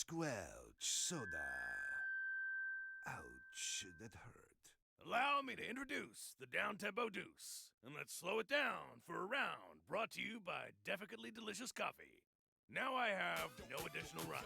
Squelch soda. Ouch, that hurt. Allow me to introduce the down-tempo deuce, and let's slow it down for a round brought to you by Deficately Delicious Coffee. Now I have no additional rhyme.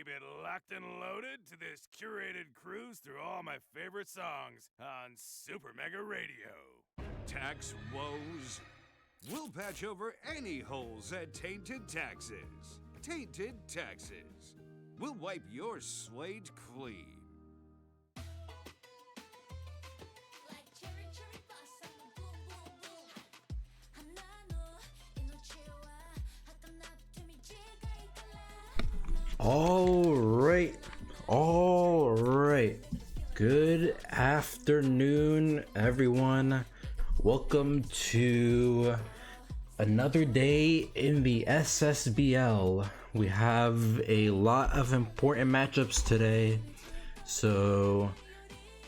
keep it locked and loaded to this curated cruise through all my favorite songs on Super Mega Radio. Tax woes? We'll patch over any holes at Tainted Taxes. Tainted Taxes. We'll wipe your slate clean. All right. Good afternoon, everyone. Welcome to another day in the SSBL. We have a lot of important matchups today, so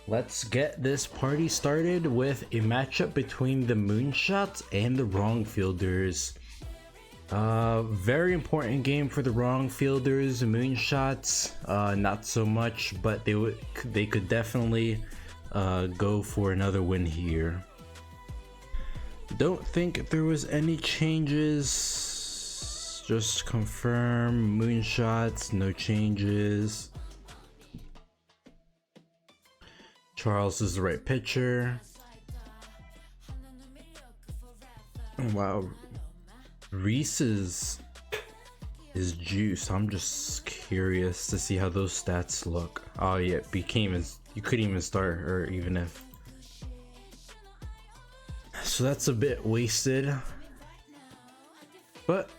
let's get this party started with a matchup between the Moonshots and the Wrong Fielders. Very important game for the Wrong Fielders. Moonshots, not so much, but they could definitely go for another win here. Don't think there was any changes. Just confirm Moonshots, no changes. Charles is the right pitcher. Wow. Reese's is juice. I'm just curious to see how those stats look. Oh yeah, you couldn't even start, or even if. So that's a bit wasted. But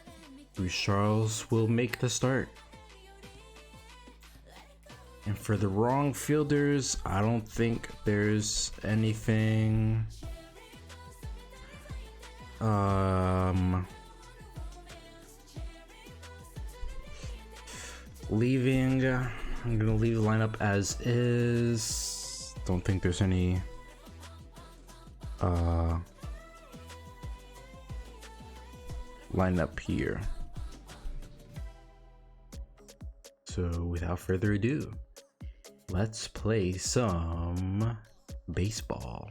Bruce Charles will make the start. And for the Wrong Fielders, I don't think there's anything leaving. I'm gonna leave the lineup as is. Don't think there's any lineup here. So without further ado, let's play some baseball.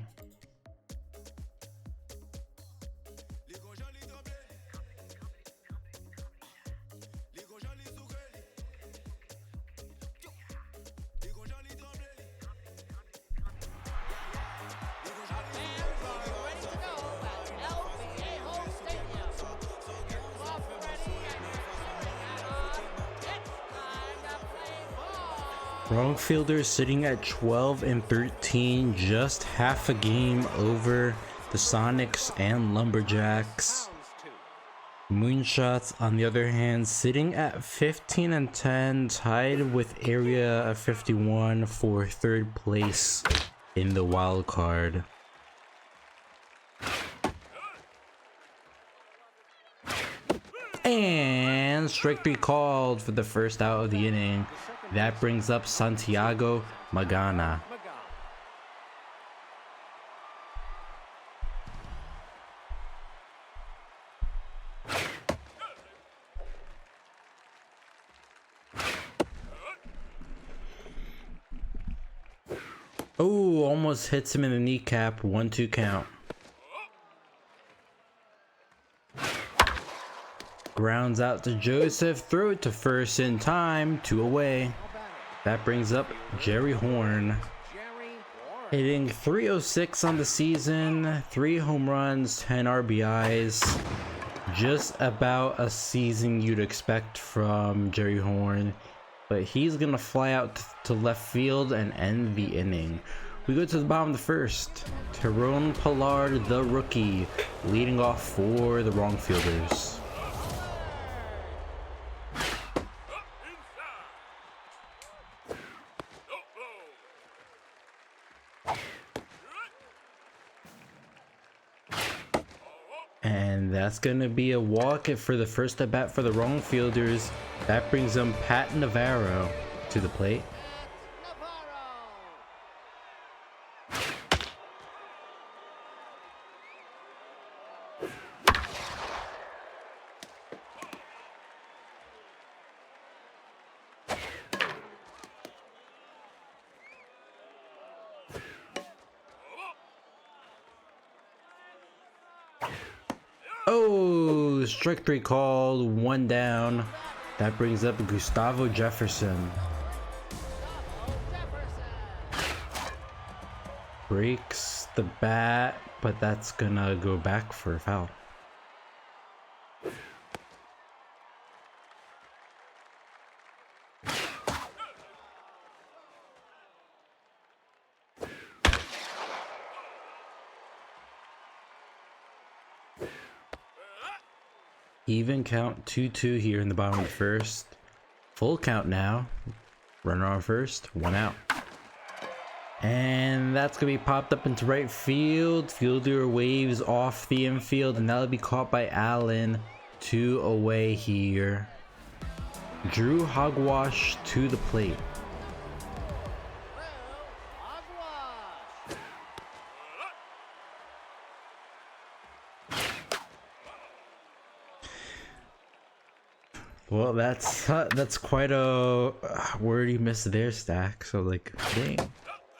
Wrong Fielders sitting at 12-13, just half a game over the Sonics and Lumberjacks. Moonshots, on the other hand, sitting at 15-10, tied with Area 51 for third place in the wild card. And strike three called for the first out of the inning. That brings up Santiago Magana. Oh, almost hits him in the kneecap. 1-2 count. Grounds out to Joseph, throw it to first in time, 2 away. That brings up Jerry Horn. Hitting .306 on the season, 3 home runs, 10 RBIs. Just about a season you'd expect from Jerry Horn. But he's gonna fly out to left field and end the inning. We go to the bottom of the first. Tyrone Pollard, the rookie, leading off for the Wrong Fielders. And that's gonna be a walk for the first at bat for the Wrong Fielders. That brings them Pat Navarro to the plate. Oh, strike three called, 1 down. That brings up Gustavo Jefferson. Breaks the bat, but that's gonna go back for a foul. Even count 2-2 here in the bottom of the first. Full count now. Runner on first, 1 out. And that's gonna be popped up into right field. Fielder waves off the infield, and that'll be caught by Allen. 2 away here. Drew Hogwash to the plate. Well, that's quite a word he missed there, Stack. So like, dang,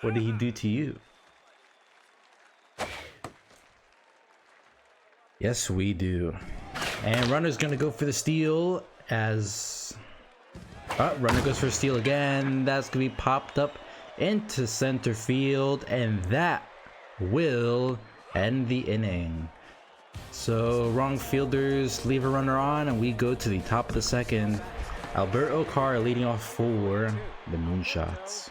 what did he do to you? Yes, we do. And runner's gonna go for the steal as runner goes for a steal again. That's gonna be popped up into center field, and that will end the inning. So wrong fielders leave a runner on, and we go to the top of the second. Alberto Carr leading off for the Moonshots.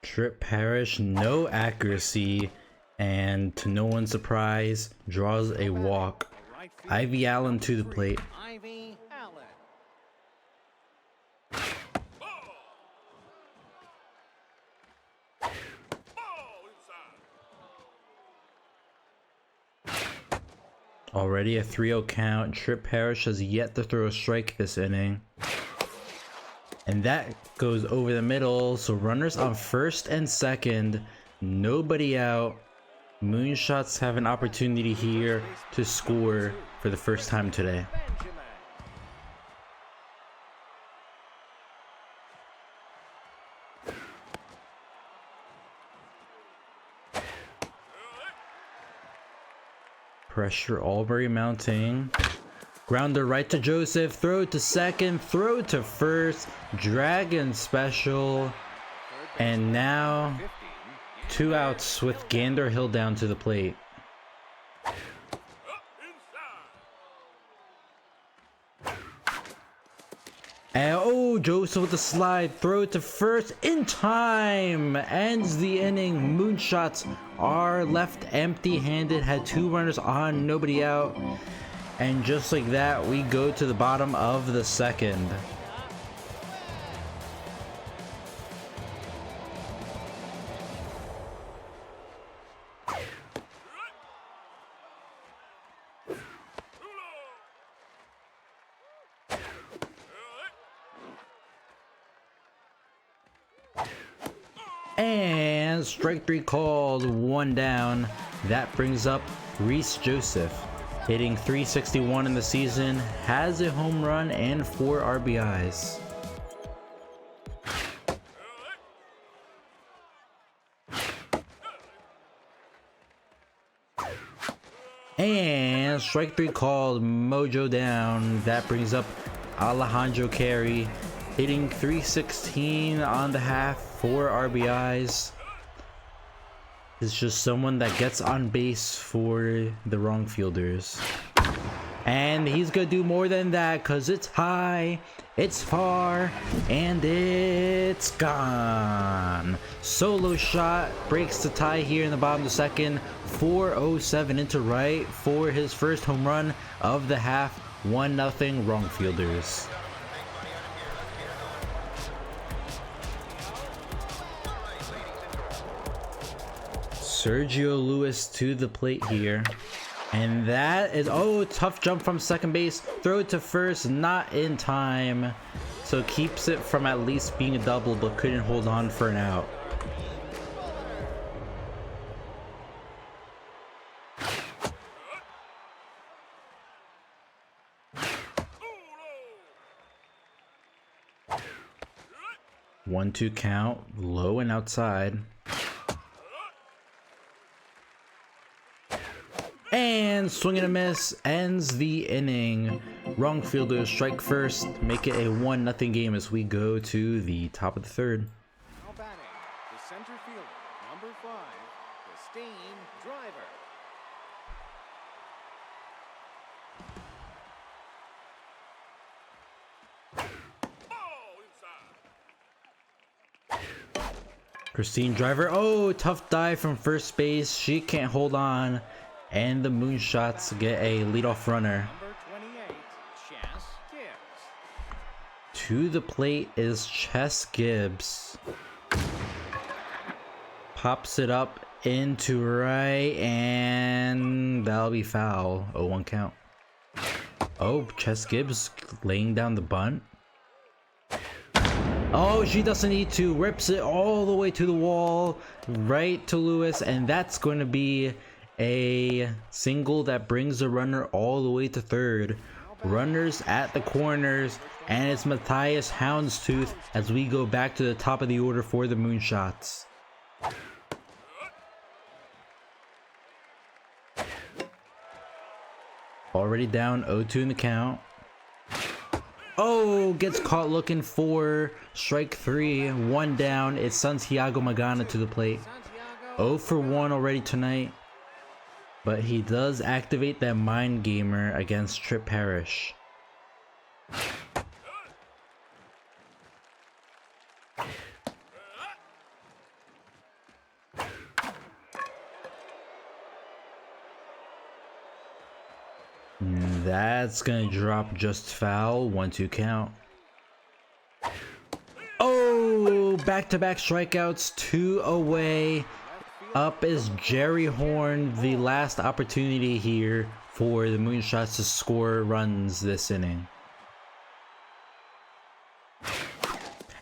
Trip Parrish, no accuracy, and to no one's surprise, draws a walk. Ivy Allen to the plate. Already a 3-0 count. Trip Parrish has yet to throw a strike this inning. And that goes over the middle. So runners on first and second. Nobody out. Moonshots have an opportunity here to score for the first time today. Pressure Albury mounting. Grounder right to Joseph. Throw to second. Throw to first. Dragon special. And now 2 outs with Gander Hill down to the plate. And oh, Joseph with the slide. Throw to first in time. Ends the inning. Moonshots are left empty-handed. Had 2 runners on, nobody out. And just like that, we go to the bottom of the second. And strike 3 called, 1 down. That brings up Reese Joseph, hitting .361 in the season, has a home run and 4 RBIs. And strike 3 called, mojo down. That brings up Alejandro Carey, hitting .316 on the half, 4 RBIs. It's just someone that gets on base for the wrong fielders. And he's gonna do more than that, because it's high, it's far, and it's gone. Solo shot breaks the tie here in the bottom of the second. 4:07 into right for his first home run of the half. 1-0 wrong fielders. Sergio Lewis to the plate here. And that is, oh, tough jump from second base. Throw it to first, not in time. So keeps it from at least being a double, but couldn't hold on for an out. One-two count, low and outside. and swing and a miss ends the inning. Wrong fielder strike first, make it a 1-0 game as we go to the top of the third. Now batting, the center fielder, number 5, the Steam Driver. Christine Driver, oh, tough dive from first base. She can't hold on, and the Moonshots get a leadoff runner. Number 28, Chess Gibbs. To the plate is Chess Gibbs. Pops it up into right, and that'll be foul. 0-1 count. Oh, Chess Gibbs laying down the bunt. Oh, she doesn't need to. Rips it all the way to the wall, right to Lewis, and that's going to be a single that brings the runner all the way to third. Runners at the corners, and it's Matthias Houndstooth as we go back to the top of the order for the Moonshots. Already down 0-2 in the count. Oh, gets caught looking for strike 3. 1 down. It's Santiago Magana to the plate. 0 for 1 already tonight. But he does activate that Mind Gamer against Trip Parrish. That's gonna drop just foul. 1-2 count. Oh, back-to-back strikeouts, 2 away. Up is Jerry Horn, the last opportunity here for the Moonshots to score runs this inning.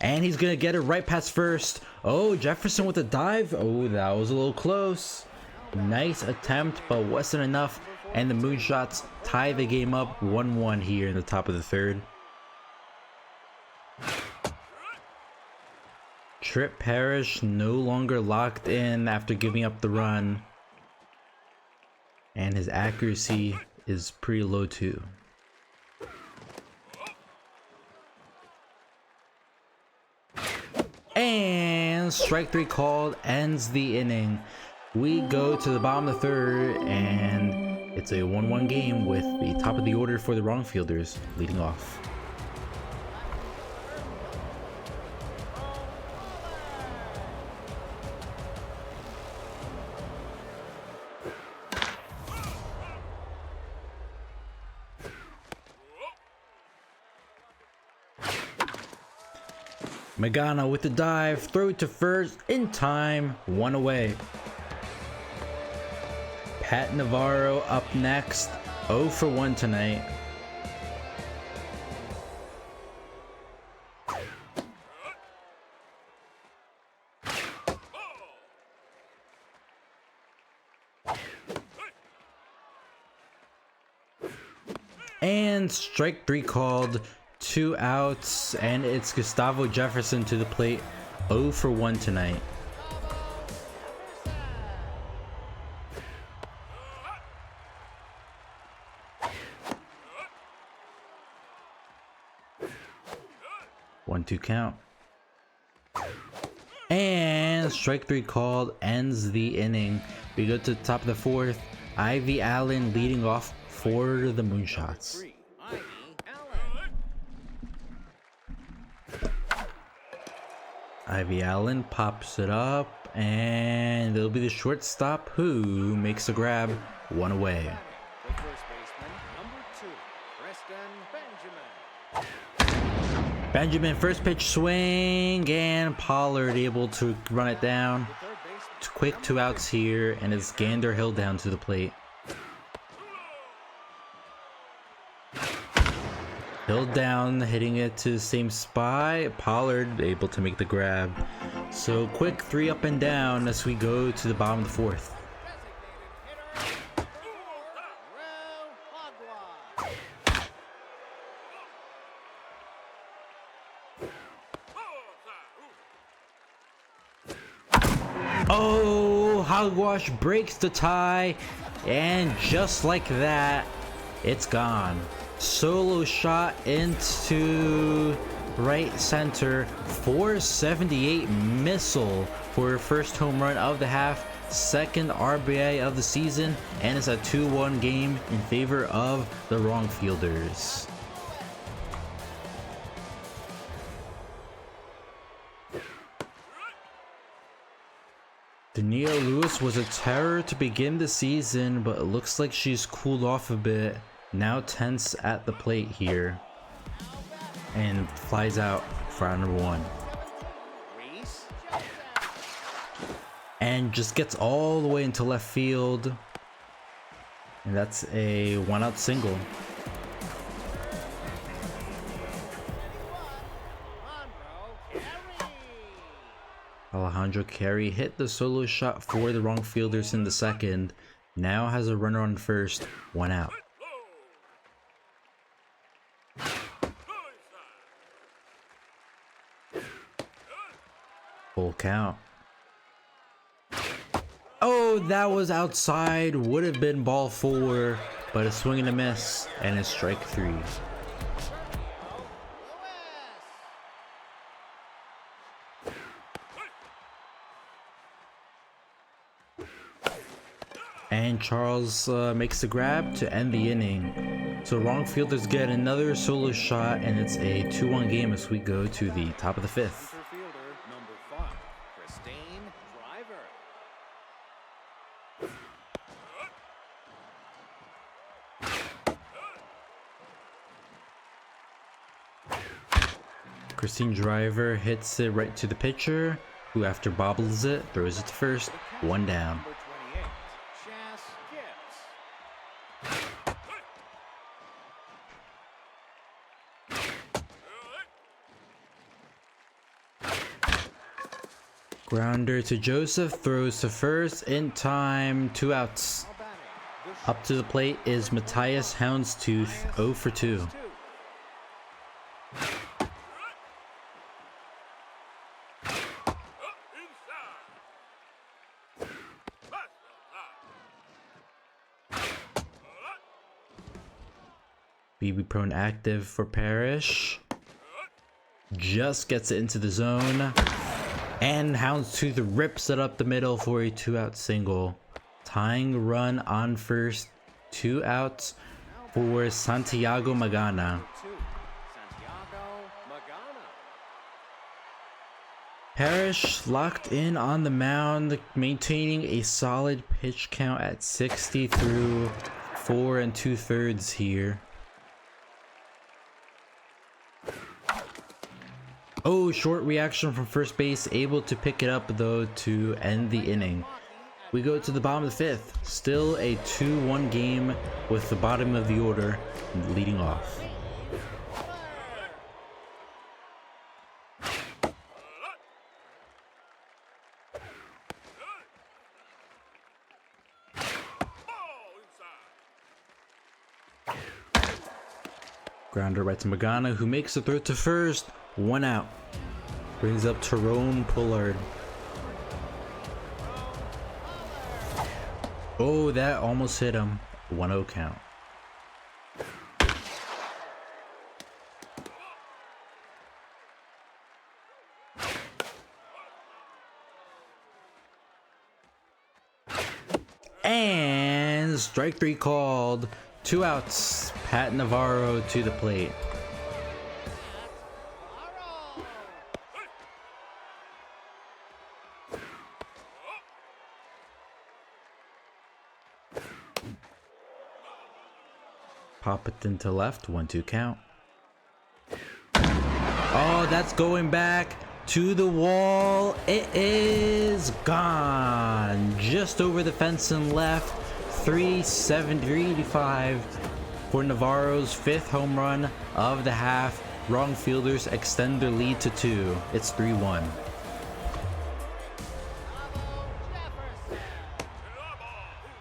And he's gonna get it right past first. Oh, Jefferson with a dive. Oh, that was a little close. Nice attempt, but wasn't enough. And the Moonshots tie the game up 1-1 here in the top of the third. Trip Parrish no longer locked in after giving up the run. And his accuracy is pretty low too. And strike 3 called, ends the inning. We go to the bottom of the third, and it's a 1-1 game with the top of the order for the wrong fielders leading off. Magana with the dive, throw to first in time, 1 away. Pat Navarro up next, 0 for 1 tonight. And strike 3 called, 2 outs, and it's Gustavo Jefferson to the plate, 0 for 1 tonight. One, 2 count. And strike 3 called, ends the inning. We go to the top of the fourth. Ivy Allen leading off for the Moonshots. Ivy Allen pops it up, and it'll be the shortstop who makes a grab, 1 away. The first baseman, number 2, Preston Benjamin. Benjamin, first pitch swing, and Pollard able to run it down. The third baseman, Quick 2 outs here, and it's Gander Hill down to the plate. Hill down, hitting it to the same spot. Pollard able to make the grab. So quick 3 up and down as we go to the bottom of the fourth. Oh, Hogwash breaks the tie. and just like that, it's gone. Solo shot into right center, 478 missile for her first home run of the half, second RBI of the season, and it's a 2-1 game in favor of the wrong fielders. Dania Lewis was a terror to begin the season, but it looks like she's cooled off a bit. Now tense at the plate here. And flies out for out number 1. And just gets all the way into left field. And that's a 1-out single. Alejandro Carey hit the solo shot for the wrong fielders in the second. Now has a runner on first, 1 out. Full count. Oh, that was outside. Would have been ball 4, but a swing and a miss, and a strike 3. And Charles makes the grab to end the inning. So wrong fielders get another solo shot, and it's a 2-1 game as we go to the top of the 5th. Christine Driver hits it right to the pitcher, who after bobbles it, throws it to first, 1 down. Grounder to Joseph, throws to first in time, 2 outs. Up to the plate is Matthias Houndstooth, 0 for 2. BB prone active for Parrish. Just gets it into the zone. And Houndstooth rips it up the middle for a 2-out single. Tying run on first, 2 outs for Santiago Magana. Parrish locked in on the mound, maintaining a solid pitch count at 60 through 4 2/3 here. Oh, short reaction from first base, able to pick it up though to end the inning. We go to the bottom of the 5th, still a 2-1 game with the bottom of the order leading off. Grounder right to Magana, who makes the throw to first, 1 out. Brings up Tyrone Pollard. Oh, that almost hit him. 1-0 count. And strike 3 called. 2 outs. Pat Navarro to the plate. Pop it into left, 1-2 count. Oh, that's going back to the wall. It is gone. Just over the fence and left. 385 for Navarro's 5th home run of the half. Wrong fielders extend their lead to 2. It's 3-1.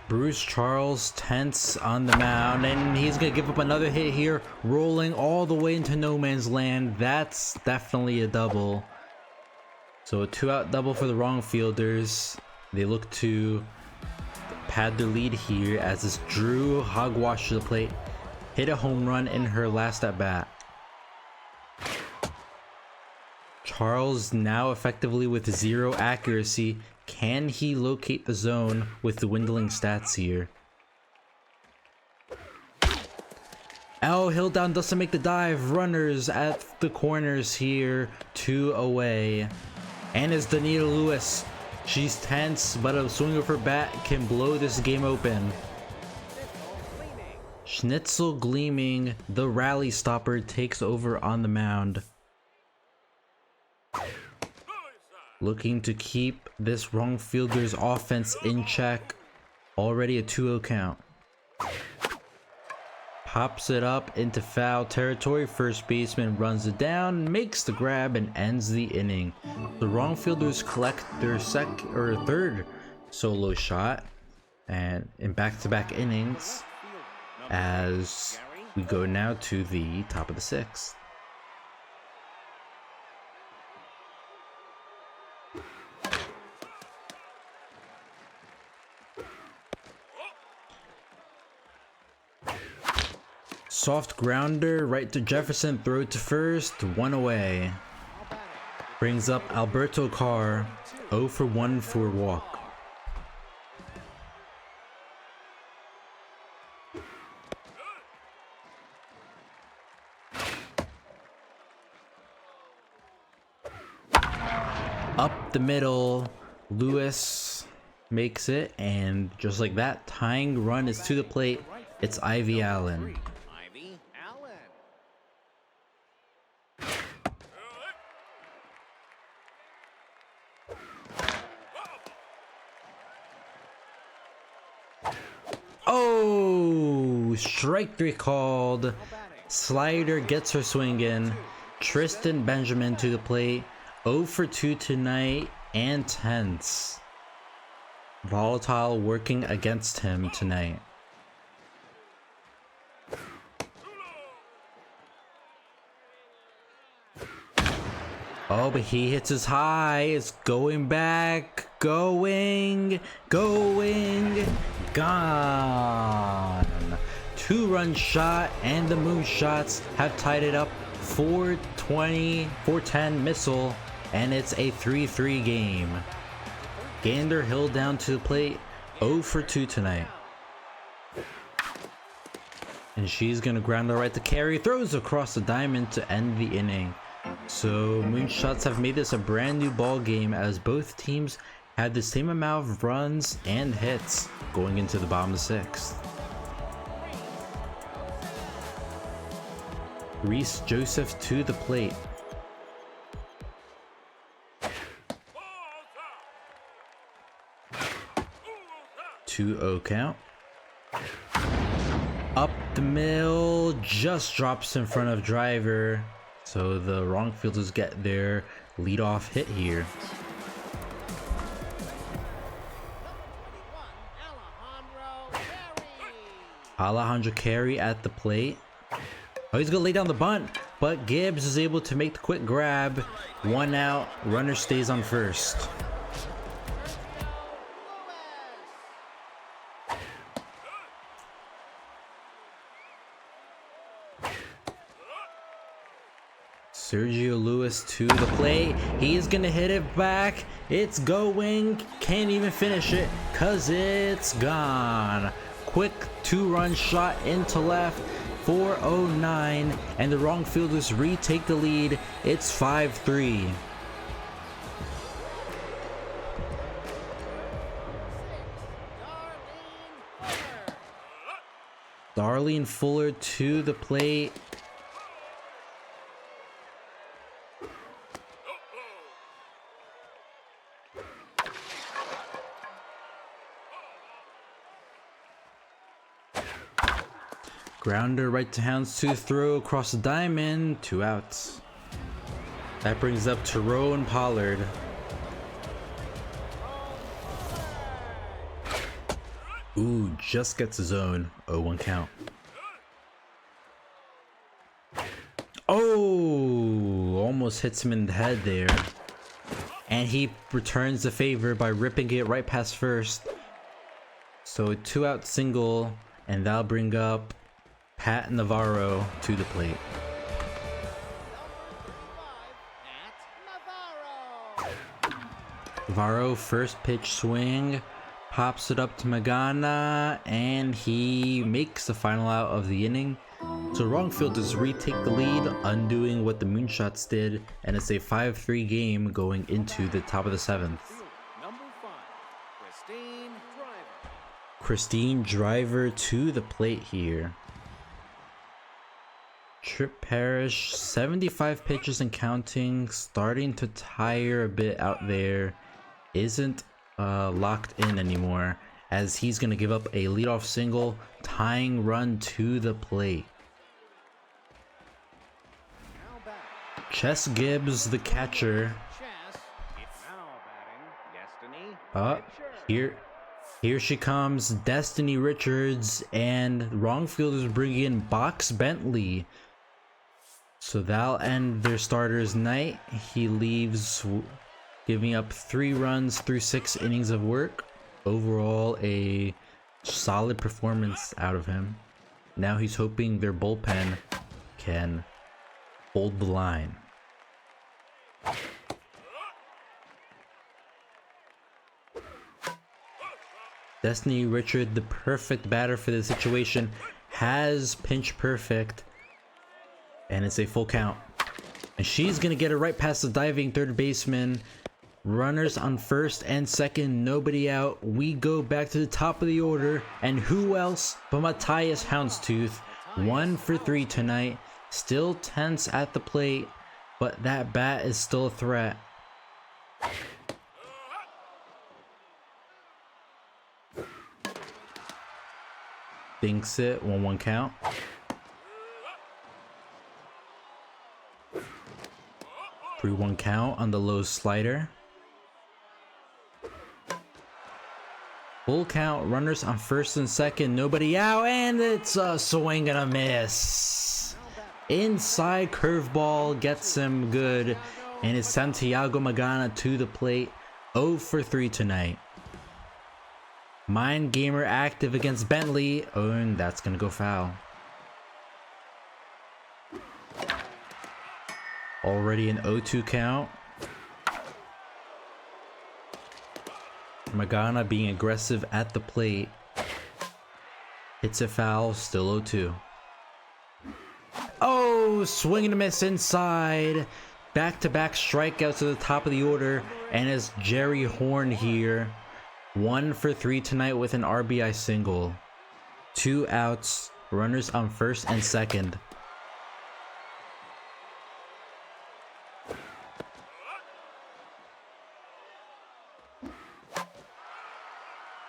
Bruce Charles tense on the mound, and he's gonna give up another hit here, rolling all the way into no man's land. That's definitely a double. So a 2-out double for the wrong fielders. They look to pad their lead here as this Drew hogwash to the plate. Hit a home run in her last at bat. Charles now effectively with 0 accuracy. Can he locate the zone with the dwindling stats here? Hilldown doesn't make the dive. Runners at the corners here. 2 away. And it's Danita Lewis. She's tense, but a swing of her bat can blow this game open. Schnitzel gleaming, the rally stopper, takes over on the mound. Looking to keep this wrong fielder's offense in check. Already a 2-0 count. Pops it up into foul territory. First baseman runs it down, makes the grab, and ends the inning. The wrong fielders collect their third solo shot, and in back-to-back innings, as we go now to the top of the 6th. Soft grounder right to Jefferson, throw to first, 1 away. Brings up Alberto Carr, 0 for 1 for a walk. Up the middle, Lewis makes it, and just like that, tying run is to the plate. It's Ivy Allen. Oh, strike 3 called. Slider gets her swing in. Tristan Benjamin to the plate. 0 for 2 tonight and tense. Volatile working against him tonight. Oh, but he hits his high. It's going back. Going. Gone. 2-run shot, and the Moonshots have tied it up. 410 missile, and it's a 3-3 game. Gander Hill down to the plate. 0 for 2 tonight. And she's gonna ground the right to carry. Throws across the diamond to end the inning. So Moonshots have made this a brand new ball game, as both teams had the same amount of runs and hits going into the bottom of the 6th. Reese Joseph to the plate. Two 0 count. Up the middle, just drops in front of driver. So the wrong fielders get their leadoff hit here. Alejandro Carey at the plate. Oh, he's gonna lay down the bunt, but Gibbs is able to make the quick grab. 1 out, runner stays on first. Sergio Lewis to the plate. He's gonna hit it back. It's going. Can't even finish it because it's gone. Quick 2-run shot into left. 4:09, and the wrong fielders retake the lead. It's 5-3. Darlene Fuller to the plate. Grounder right to houndstooth, throw across the diamond, 2 outs. That brings up Tyrone Pollard. Ooh, just gets his own. 0-1 count. Oh, almost hits him in the head there. And he returns the favor by ripping it right past first. So a 2-out single, and that'll bring up Pat Navarro to the plate. Navarro, first pitch swing, pops it up to Magana, and he makes the final out of the inning. So wrongfielders retake the lead, undoing what the Moonshots did, and it's a 5-3 game going into the top of the 7th. Number 5, Christine Driver. Christine Driver to the plate here. Trip Parrish, 75 pitches and counting, starting to tire a bit out there. Isn't locked in anymore, as he's going to give up a leadoff single, tying run to the plate. Chess Gibbs, the catcher. Here she comes, Destiny Richards, and wrongfielders bring in Box Bentley. So that'll end their starter's night. He leaves giving up 3 runs through 6 innings of work. Overall, a solid performance out of him. Now he's hoping their bullpen can hold the line. Destiny Richard, the perfect batter for the situation, has pinch perfect, and it's a full count. And she's gonna get it right past the diving third baseman. Runners on first and second, nobody out. We go back to the top of the order, and who else but Matthias Houndstooth? 1 for 3 tonight, still tense at the plate, but that bat is still a threat. Thinks it, 1-1 count. 3-1 count on the low slider. Full count, runners on first and second, nobody out, and it's a swing and a miss. Inside curveball gets him good, and it's Santiago Magana to the plate. 0 for 3 tonight. Mind Gamer active against Bentley. Oh, and that's gonna go foul. Already an 0-2 count. Magana being aggressive at the plate. Hits a foul, still 0-2. Oh, swing and a miss inside. Back-to-back strikeouts to the top of the order. And it's Jerry Horn here. 1 for 3 tonight with an RBI single. 2 outs, runners on first and second.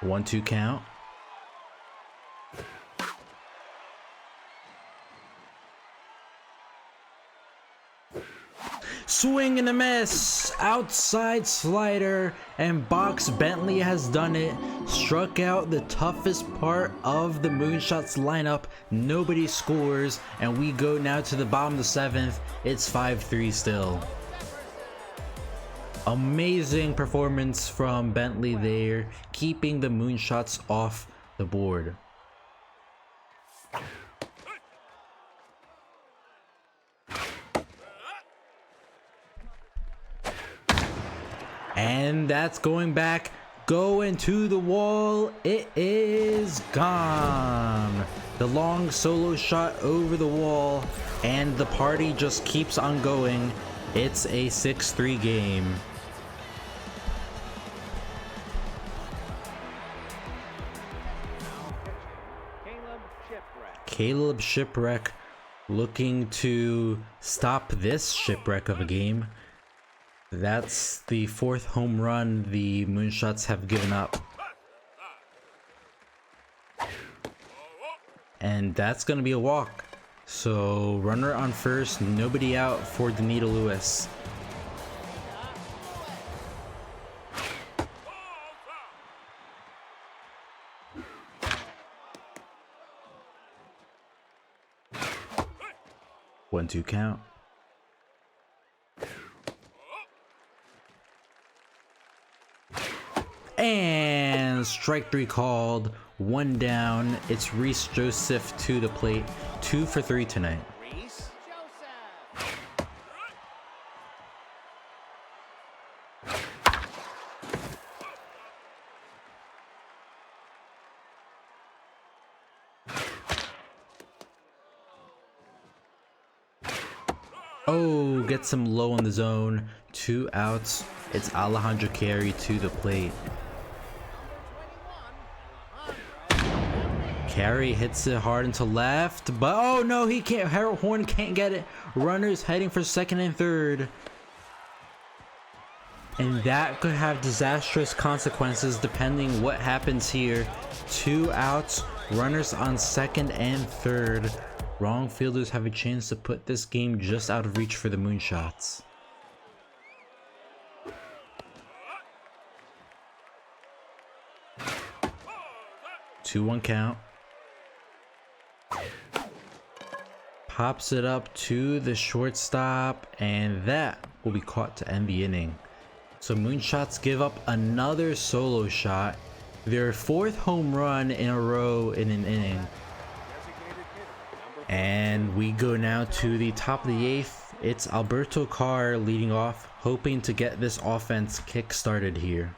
One-two count. Swing and a miss, outside slider, and Box Bentley has done it. Struck out the toughest part of the Moonshots lineup. Nobody scores, and we go now to the bottom of the 7th. It's 5-3 still. Amazing performance from Bentley there, keeping the Moonshots off the board. And that's going to the wall. It is gone. The long solo shot over the wall, and the party just keeps on going. It's a 6-3 game. Caleb Shipwreck looking to stop this shipwreck of a game. That's the 4th home run the Moonshots have given up. And that's going to be a walk. So runner on first, nobody out for Danita Lewis. One-two count. And 1, strike 3 called, 1 down. It's Reese Joseph to the plate, 2 for 3 tonight. Reese Joseph. Oh, gets him low in the zone. 2 outs. It's Alejandro Carey to the plate. Carey hits it hard into left, but oh no, he can't. Harold Horn can't get it. Runners heading for second and third. And that could have disastrous consequences depending what happens here. 2 outs, runners on second and third. Wrong fielders have a chance to put this game just out of reach for the Moonshots. Two one count. Pops it up to the shortstop, and that will be caught to end the inning. So Moonshots give up another solo shot, their 4th home run in a row in an inning. And we go now to the top of the 8th. It's Alberto Carr leading off, hoping to get this offense kick-started here.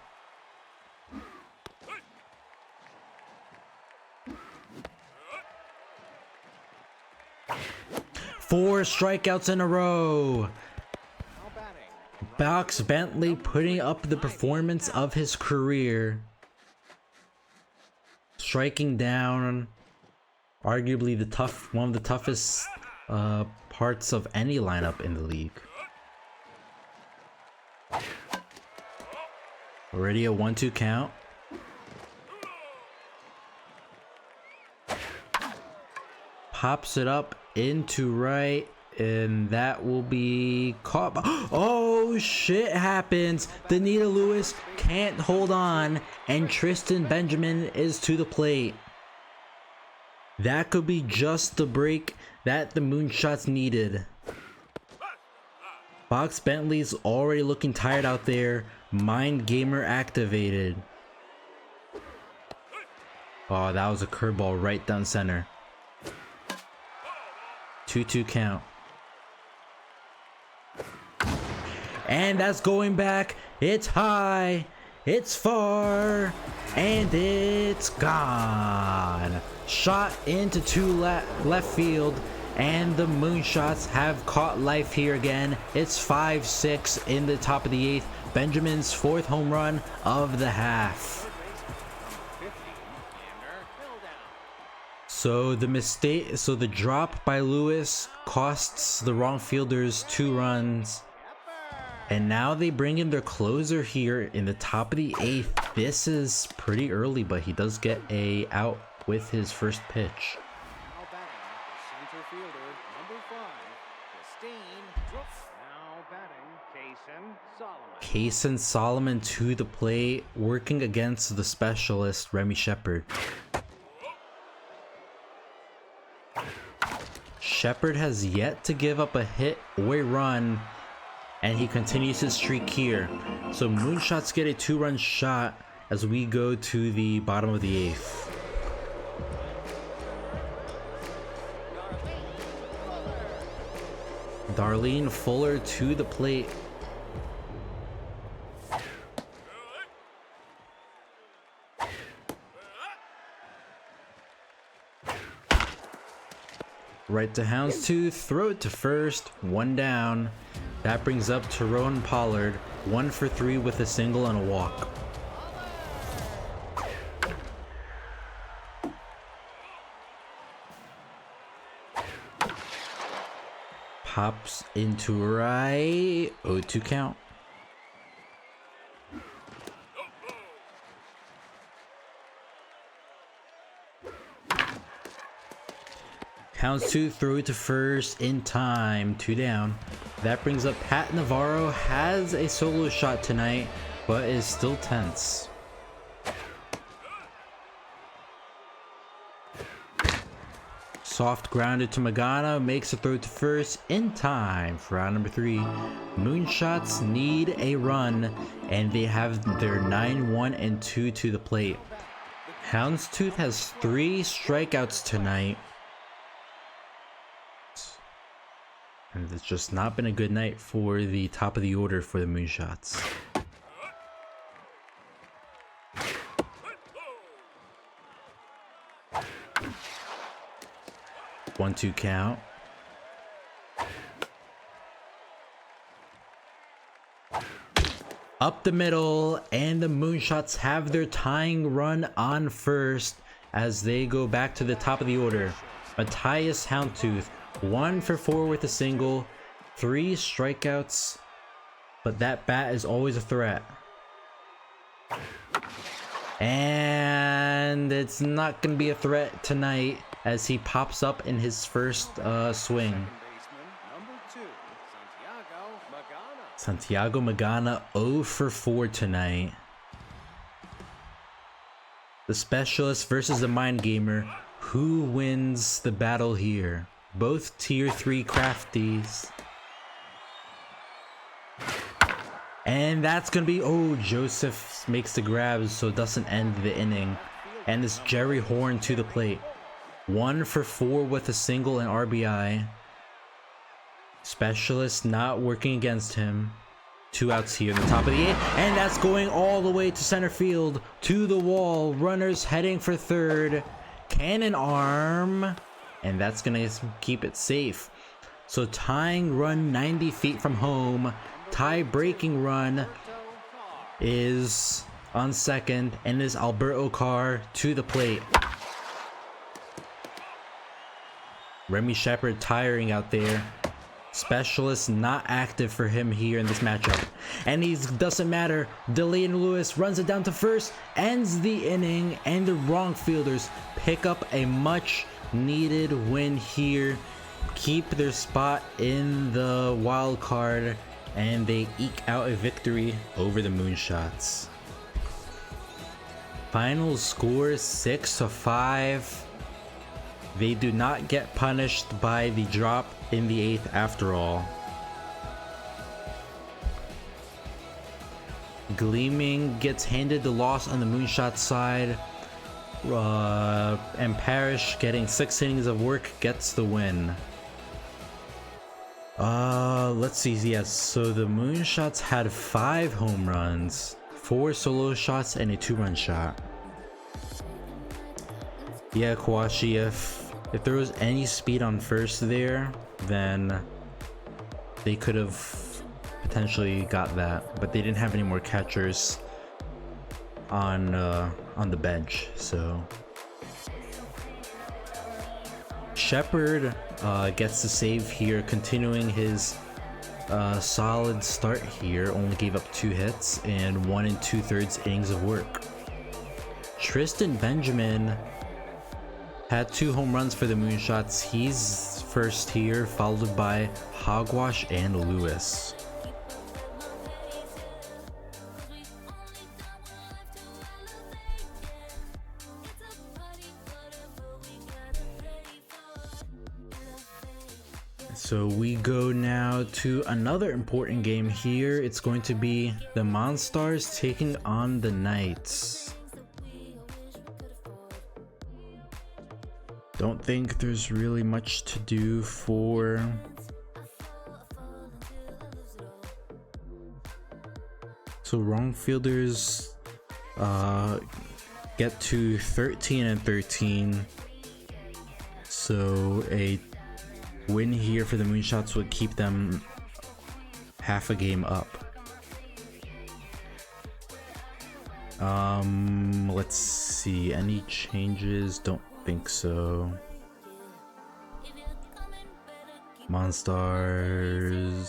Four strikeouts in a row. Box Bentley putting up the performance of his career. Striking down arguably one of the toughest parts of any lineup in the league. Already a 1-2 count. Pops it up into right, and that will be caught. Oh, shit happens. Danita Lewis can't hold on, and Tristan Benjamin is to the plate. That could be just the break that the Moonshots needed. Box Bentley's already looking tired out there. Mind Gamer activated. Oh, that was a curveball right down center. 2-2 count. And that's going back. It's high. It's far. And it's gone. Shot into left field. And the Moonshots have caught life here again. It's 5-6 in the top of the 8th. Benjamin's 4th home run of the half. So the drop by Lewis costs the wrong fielders 2 runs. And now they bring in their closer here in the top of the 8th. This is pretty early, but he does get a out with his first pitch. Now batting, the center fielder, number 5, Now batting, Kaysen Solomon to the plate, working against the specialist, Remy Shepherd. Shepherd has yet to give up a hit or a run, and he continues his streak here. So Moonshots get a 2-run shot as we go to the bottom of the 8th. Darlene Fuller to the plate. Right to Houndstooth, throw it to first, 1 down. That brings up Tyrone Pollard, 1 for 3 with a single and a walk. Pops into right, 0-2 count. Houndstooth throw it to first in time, 2 down. That brings up Pat Navarro, has a solo shot tonight, but is still tense. soft grounded to Magana, makes a throw to first in time for round number 3. Moonshots need a run, and they have their 9-1-2 to the plate. Houndstooth has 3 strikeouts tonight, and it's just not been a good night for the top of the order for the Moonshots. 1-2 count. Up the middle, and the Moonshots have their tying run on first as they go back to the top of the order. Matthias Houndtooth, 1 for 4 with a single, 3 strikeouts, but that bat is always a threat. And it's not going to be a threat tonight as he pops up in his first swing. Santiago Magana 0 for 4 tonight. The Specialist versus the Mind Gamer. Who wins the battle here? Both tier 3 crafties. And that's gonna be, oh, Joseph makes the grabs so it doesn't end the inning. And it's Jerry Horn to the plate. 1 for 4 with a single and RBI. Specialist not working against him. 2 outs here in the top of the 8th, and that's going all the way to center field, to the wall. Runners heading for third. Cannon arm, and that's gonna keep it safe. So tying run 90 feet from home. Tie-breaking run is on second, and is Alberto Carr to the plate. Remy Shepherd tiring out there. Specialist not active for him here in this matchup. And he doesn't matter. Delaney Lewis runs it down to first, ends the inning, and the wrong fielders pick up a much needed win here. Keep their spot in the wild card, and they eke out a victory over the Moonshots. Final score 6-5. They do not get punished by the drop in the 8th after all. Gleaming gets handed the loss on the Moonshot side. And Parrish, getting 6 innings of work, gets the win. Let's see. Yes, so the Moonshots had 5 home runs, 4 solo shots, and a 2-run shot. Yeah, Kawashi, if there was any speed on first there, then they could have potentially got that, but they didn't have any more catchers on the bench. So Shepherd gets the save here, continuing his solid start here. Only gave up 2 hits and 1 2/3 innings of work. Tristan Benjamin had 2 home runs for the Moonshots. He's first here, followed by Hogwash and Lewis. So we go now to another important game here. It's going to be the Monstars taking on the Knights. Don't think there's really much to do for so wrong fielders get to 13-13. So a win here for the Moonshots would keep them half a game up. Let's see, any changes? Don't think so. Monstars,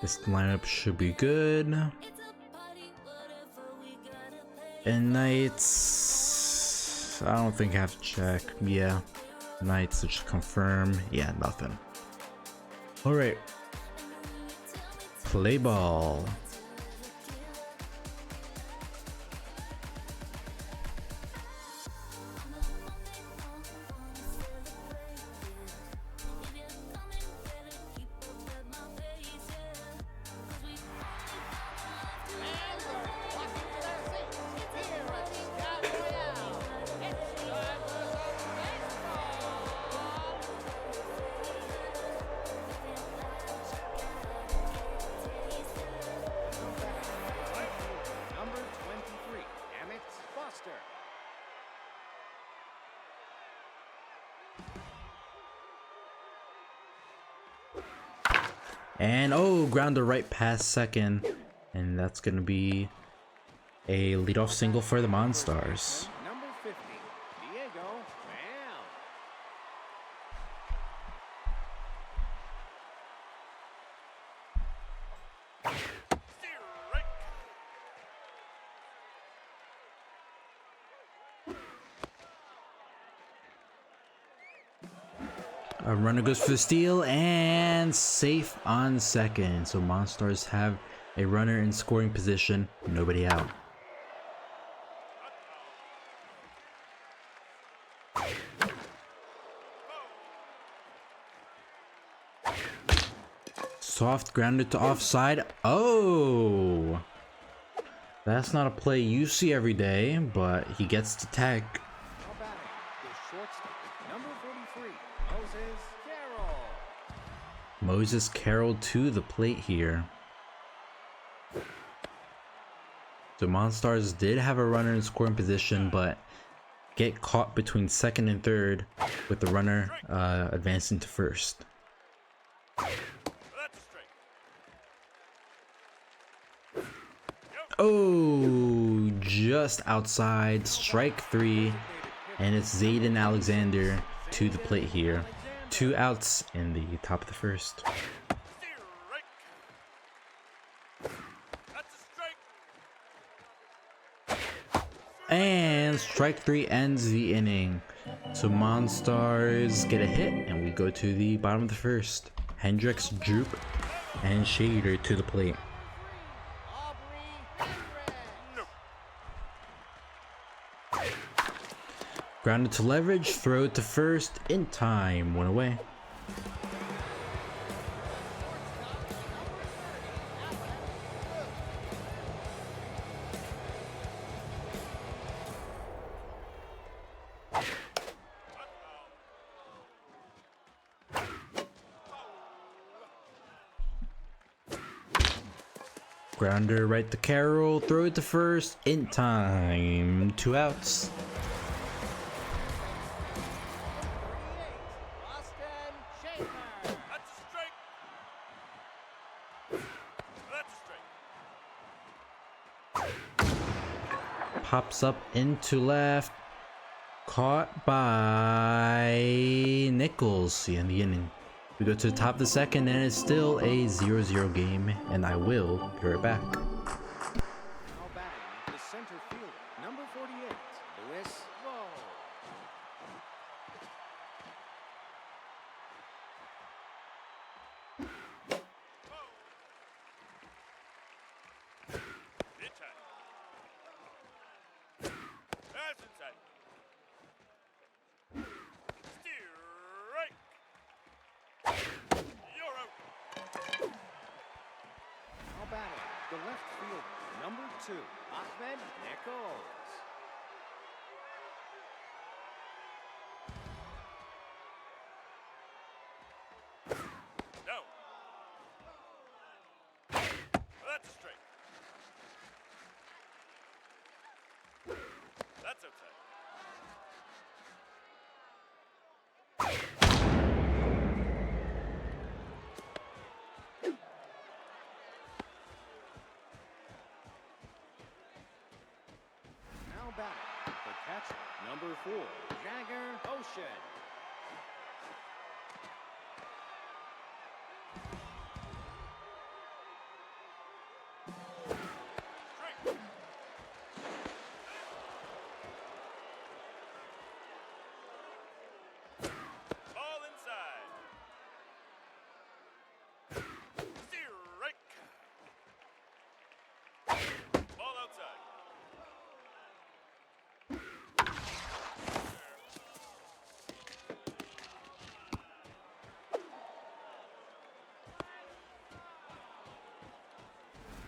this lineup should be good. And Knights, I don't think I have to check. Yeah, Knights, just confirm. Yeah, nothing. All right, play ball. And oh, grounder right past second. And that's going to be a leadoff single for the Monstars. Number 50, Diego. Wow. A runner goes for the steal and safe on second. So Monstars have a runner in scoring position, nobody out. Soft grounded to offside. Oh! That's not a play you see every day, but he gets to tag. Now batting, the shortstop, number 43, Moses Carroll. Moses Carroll to the plate here. So Monstars did have a runner in scoring position, but get caught between second and third with the runner advancing to first. Oh, just outside, strike three, and it's Zayden Alexander to the plate here. 2 outs in the top of the first. And strike three ends the inning. So Monstars get a hit, and we go to the bottom of the first. Hendricks, Droop, and Shader to the plate. Grounded to leverage, throw it to first in time, 1 away. Grounder right to Carroll, throw it to first in time, 2 outs. Pops up into left, caught by Nichols in the inning. We go to the top of the second, and it's still a 0-0 game, and I will be right back. Now batting, the center fielder, number 48, Luis Lowe. Now batting, the left fielder, number 2, Ahmed Nichols. Now batting, the catcher, number 4, Jagger Ocean.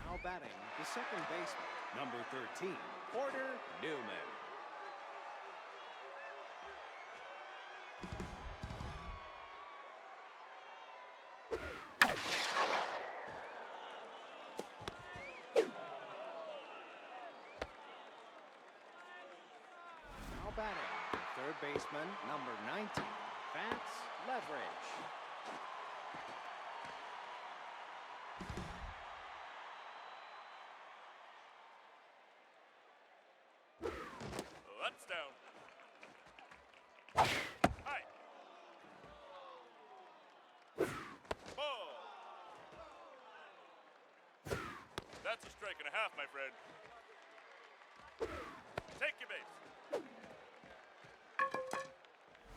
Now batting, the second baseman, number 13, Porter Newman. Now batting, the third baseman, number 19, Vance Leverage. That's a strike and a half, my friend. Take your base.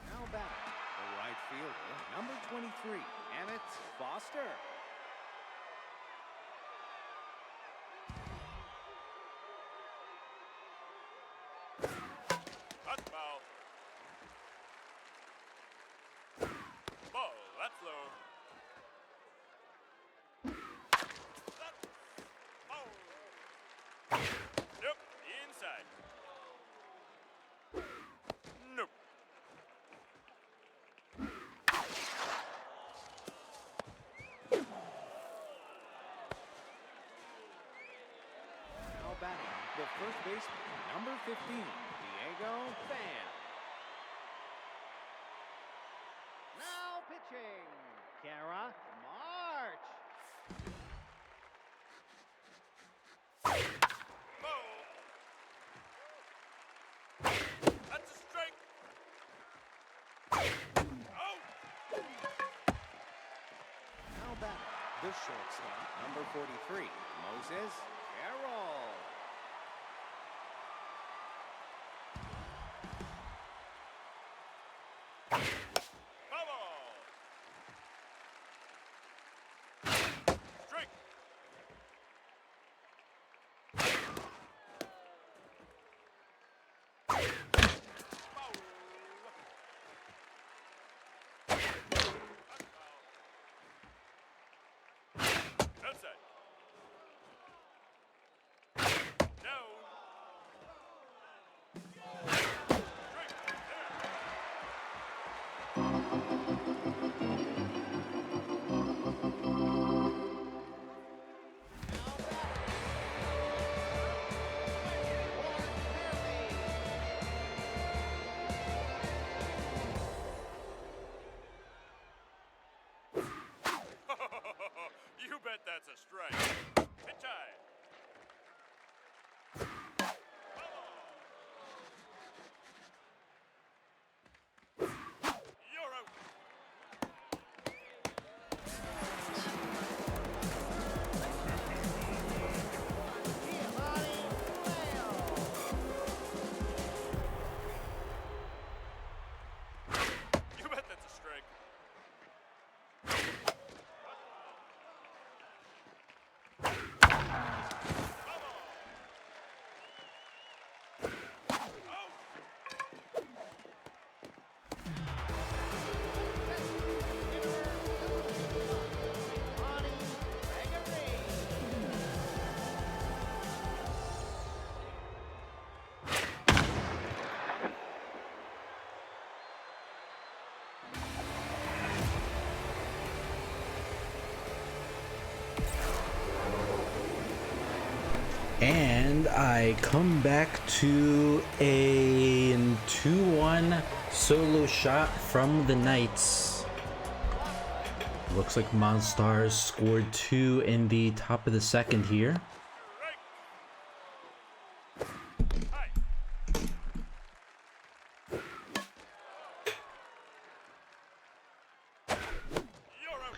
Now batting, the right fielder, number 23, Emmett Foster. That's foul. Ball, that's low. That's foul. Nope, inside. Nope. Now batting, the first baseman, number 15, Diego Fan. Now pitching, Kara March. Ball. That's a strike. Oh! Now batting, the shortstop, number 43, Moses Carroll. Foul ball. Strike. Foul. Outside. Down. Strike. There. You bet that's a strike. Hit tie. You're out. You bet that's a strike. And I come back to a 2-1 solo shot from the Knights. Looks like Monstars scored 2 in the top of the second here. Hi. You're out.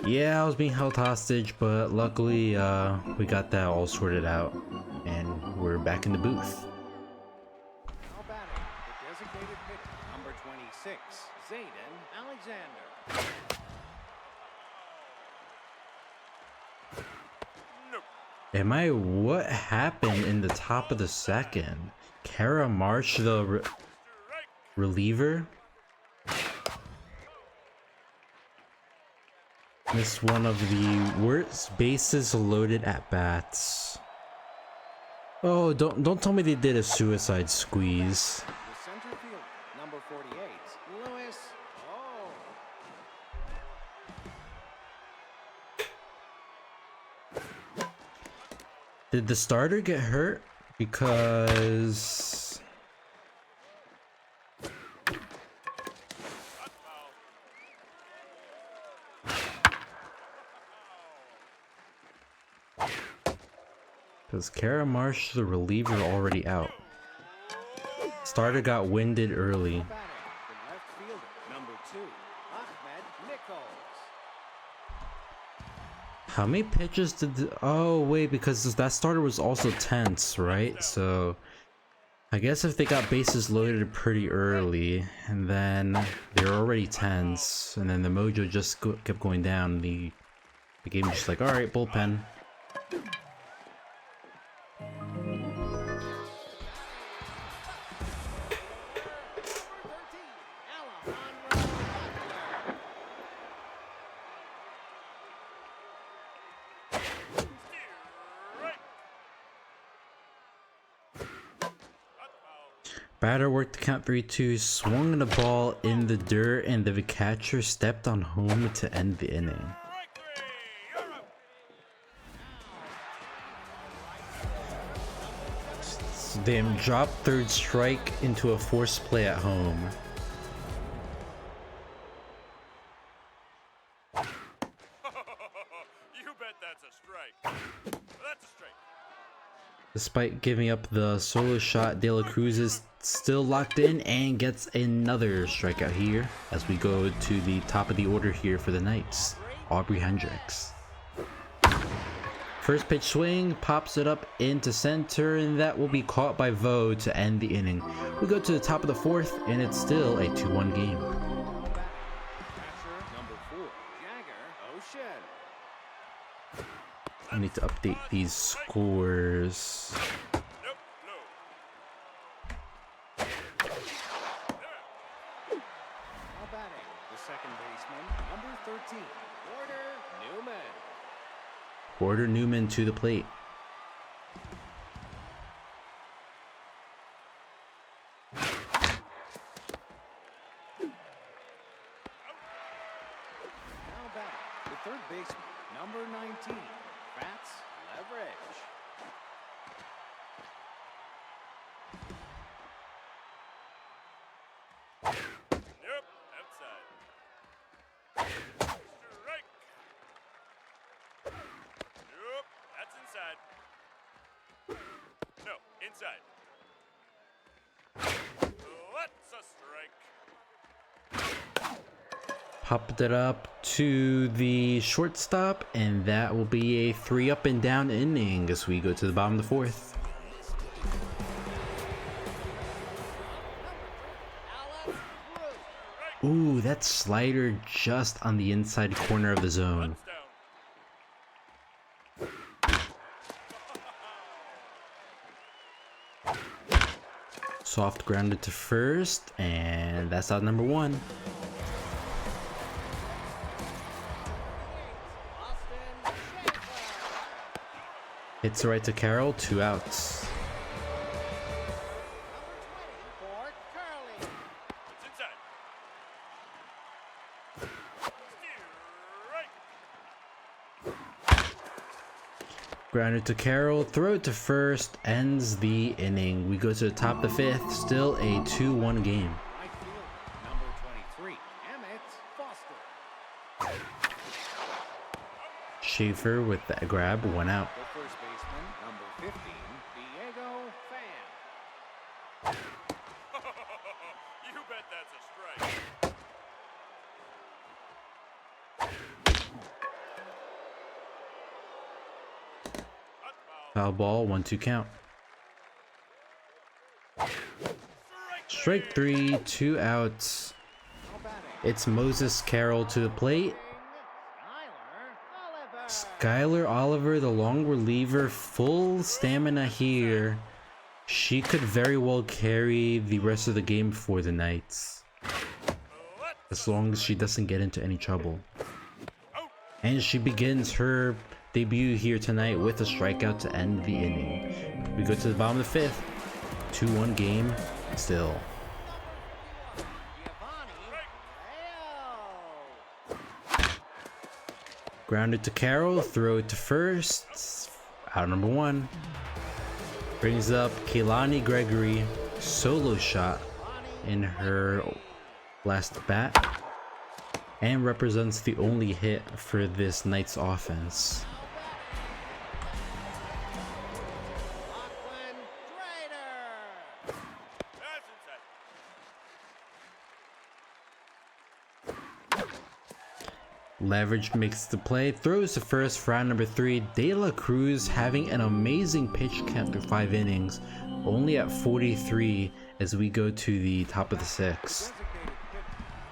Yeah, I was being held hostage, but luckily we got that all sorted out and we're back in the booth. Now batting, the designated pitcher, number 26, Zayden Alexander. Nope. What happened in the top of the second? Kara Marsh, the Strike. reliever, missed one of the worst bases loaded at bats. Oh, don't tell me they did a suicide squeeze. The center fielder, number 48, Lewis. Oh. Did the starter get hurt? Because Kara Marsh, the reliever, already out. Starter got winded early. Batting, the left fielder, number 2, Ahmed Nichols. How many pitches did oh wait, because that starter was also tense, right? So I guess if they got bases loaded pretty early and then they're already tense and then the mojo just kept going down, the game was just like, all right, bullpen. Batter worked the count 3-2, swung the ball in the dirt, and the catcher stepped on home to end the inning. Damn, drop third strike into a forced play at home. You bet that's a strike. That's a strike. Despite giving up the solo shot, De La Cruz is still locked in and gets another strikeout here as we go to the top of the order here for the Knights. Aubrey Hendricks. First pitch swing, pops it up into center, and that will be caught by Vo to end the inning. We go to the top of the fourth, and it's still a 2-1 game. I need to update these scores. Now batting, the second baseman, number 13, Newman. Porter Newman to the plate. Now batting, the third baseman, number 19, Bats Leverage. Yep, outside. Strike. Nope, that's inside. No, inside. That's a strike. Popped it up to the shortstop, and that will be a 3 up and down inning as we go to the bottom of the fourth. Ooh, that slider just on the inside corner of the zone. Soft grounded to first, and that's out number 1. Hits it right to Carroll, 2 outs. Grounded to Carroll, throw it to first, ends the inning. We go to the top of the fifth, still a 2-1 game. Right field, number 23, Emmett Foster. Schaefer with the grab, 1 out. The first baseman, number 15, Diego Fan. You bet that's a strike. Foul ball, 1-2 count. Strike 3, 2 outs. It's Moses Carroll to the plate. Skylar Oliver, the long reliever, full stamina here. She could very well carry the rest of the game for the Knights, as long as she doesn't get into any trouble. And she begins her debut here tonight with a strikeout to end the inning. We go to the bottom of the fifth. 2-1 game still. Grounded to Carroll, throw it to first. Out number 1. Brings up Kaylani Gregory, solo shot in her last bat, and represents the only hit for this Knights offense. Leverage makes the play, throws the first for out number 3. De La Cruz having an amazing pitch count through 5 innings, only at 43 as we go to the top of the 6th. Designated hitter,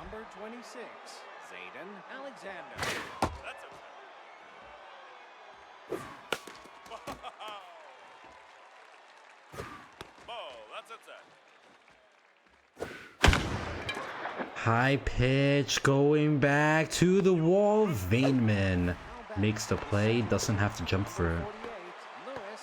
number 26, Zayden Alexander. High pitch going back to the wall. Vaneman makes the play, doesn't have to jump for it. 48, Lewis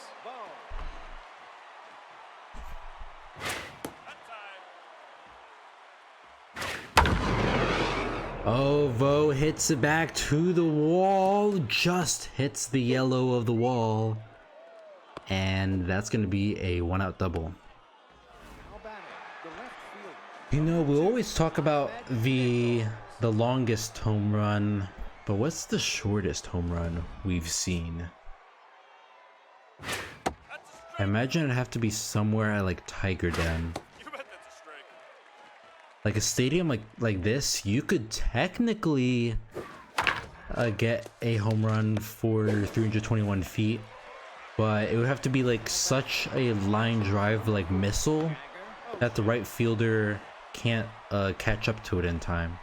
Ball. Oh, Vo hits it back to the wall, just hits the yellow of the wall, and that's going to be a 1-out double. Now batting, the left fielder. You know, we always talk about the longest home run, but what's the shortest home run we've seen? I imagine it'd have to be somewhere at like Tiger Den. Like a stadium like this, you could technically get a home run for 321 feet, but it would have to be like such a line drive like missile that the right fielder can't catch up to it in time.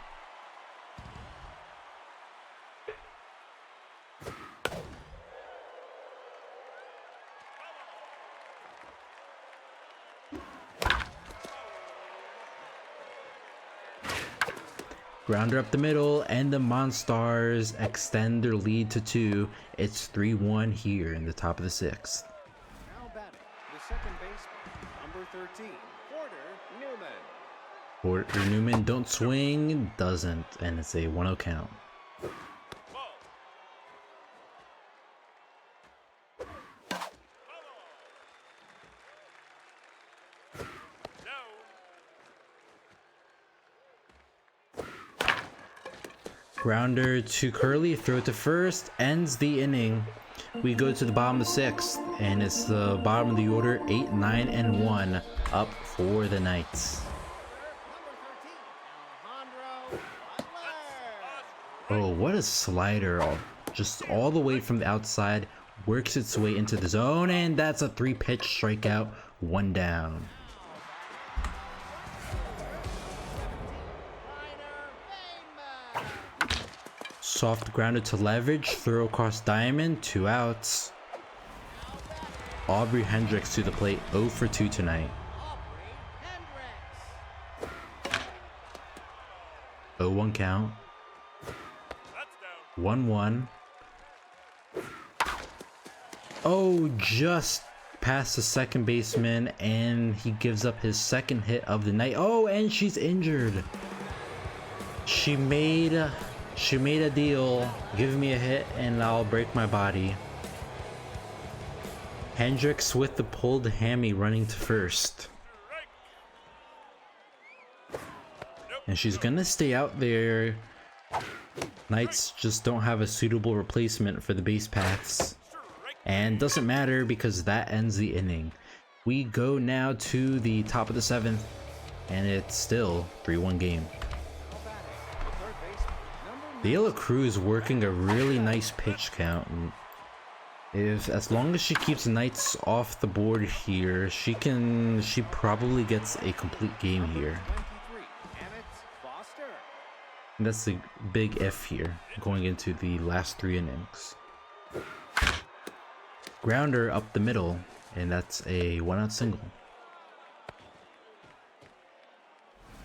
Grounder up the middle, and the Monstars extend their lead to 2. It's 3-1 here in the top of the 6th. Now batting, the second baseman, number 13, Porter Newman. Porter Newman don't swing, doesn't, and it's a 1-0 count. Grounder to Curly, throw it to first, ends the inning. We go to the bottom of the 6th, and it's the bottom of the order, 8, 9, and 1, up for the Knights. Oh, what a slider, just all the way from the outside, works its way into the zone, and that's a 3-pitch strikeout, 1 down. Soft grounded to Leverage, throw across diamond, 2 outs. Aubrey Hendricks to the plate, 0 for 2 tonight. 0-1 count. 1-1. Oh, just past the second baseman, and he gives up his second hit of the night. Oh, and she's injured. She made a deal. Give me a hit and I'll break my body. Hendricks with the pulled hammy running to first. And she's gonna stay out there. Knights just don't have a suitable replacement for the base paths. And doesn't matter because that ends the inning. We go now to the top of the 7th, and it's still 3-1 game. De La Cruz working a really nice pitch count. As long as she keeps the Knights off the board here, she probably gets a complete game here. And that's the big if here, going into the last 3 innings. Grounder up the middle, and that's a 1-out single.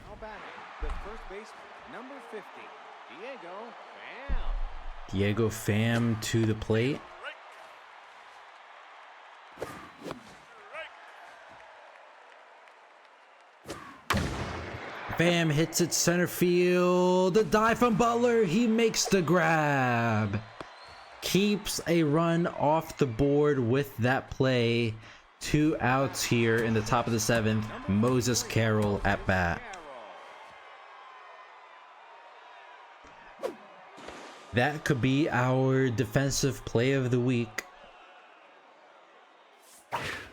Now batting, the first baseman, number 50, Diego Pham. Diego Pham to the plate. Pham hits it center field. The dive from Butler. He makes the grab. Keeps a run off the board with that play. 2 outs here in the top of the 7th. Moses Carroll at bat. That could be our defensive play of the week.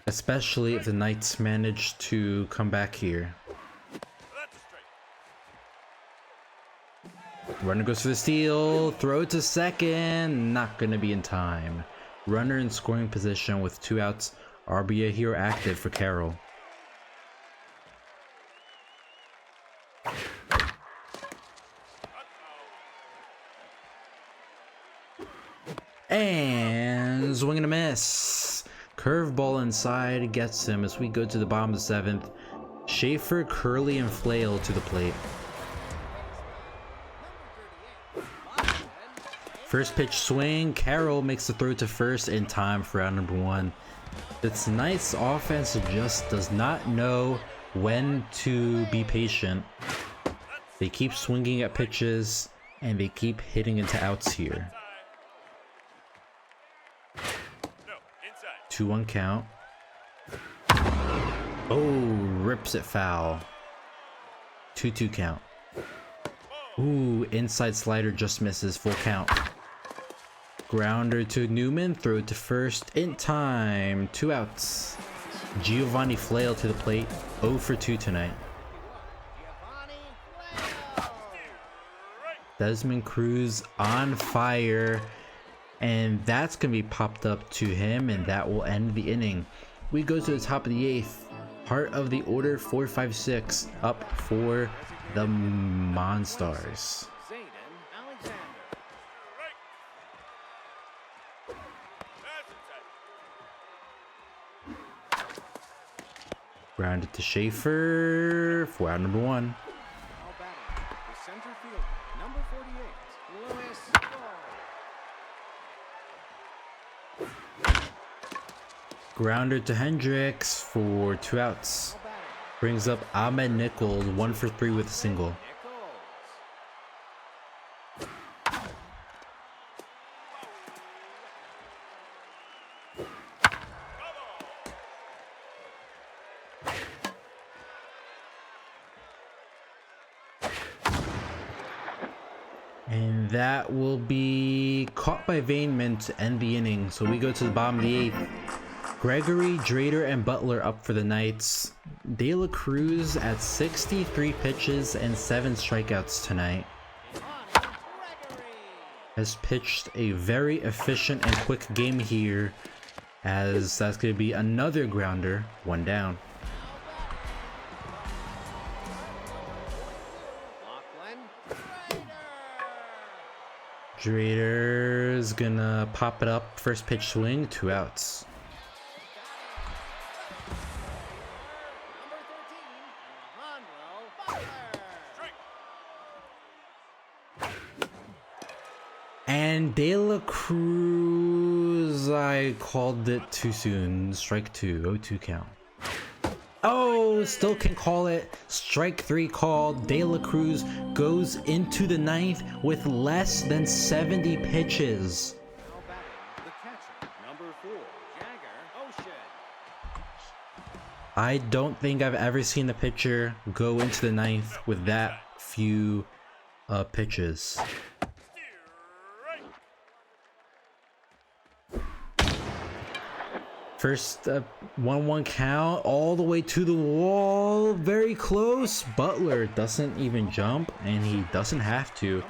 Especially if the Knights manage to come back here. Runner goes for the steal. Throw to second. Not going to be in time. Runner in scoring position with 2 outs. RBI hero active for Carroll. And swing and a miss. Curveball inside gets him as we go to the bottom of the 7th. Schaefer, Curley, and Flail to the plate. First pitch swing. Carroll makes the throw to first in time for out number 1. This Knights offense just does not know when to be patient. They keep swinging at pitches and they keep hitting into outs here. 2-1 count. Oh, rips it foul. 2-2 count. Ooh, inside slider just misses. Full count. Grounder to Newman. Throw to first in time. 2 outs. Giovanni Flail to the plate. 0 for 2 tonight. Desmond Cruz on fire. And that's going to be popped up to him, and that will end the inning. We go to the top of the 8th. Heart of the order, 4-5-6. Up for the Monstars. Grounded to Schaefer for out number 1. Grounder to Hendricks for 2 outs. Brings up Ahmed Nichols, 1 for 3 with a single. And that will be caught by Vaneman to end the inning. So we go to the bottom of the 8th. Gregory, Drader, and Butler up for the Knights. De La Cruz at 63 pitches and 7 strikeouts tonight. Has pitched a very efficient and quick game here, as that's going to be another grounder, 1 down. Drader's gonna pop it up. First pitch swing, 2 outs. And De La Cruz, I called it too soon. Strike 2, 0-2 count. Oh, still can call it. Strike 3 called. De La Cruz goes into the 9th with less than 70 pitches. I don't think I've ever seen a pitcher go into the 9th with that few pitches. First 1-1 count all the way to the wall. Very close. Butler doesn't even jump, and he doesn't have to.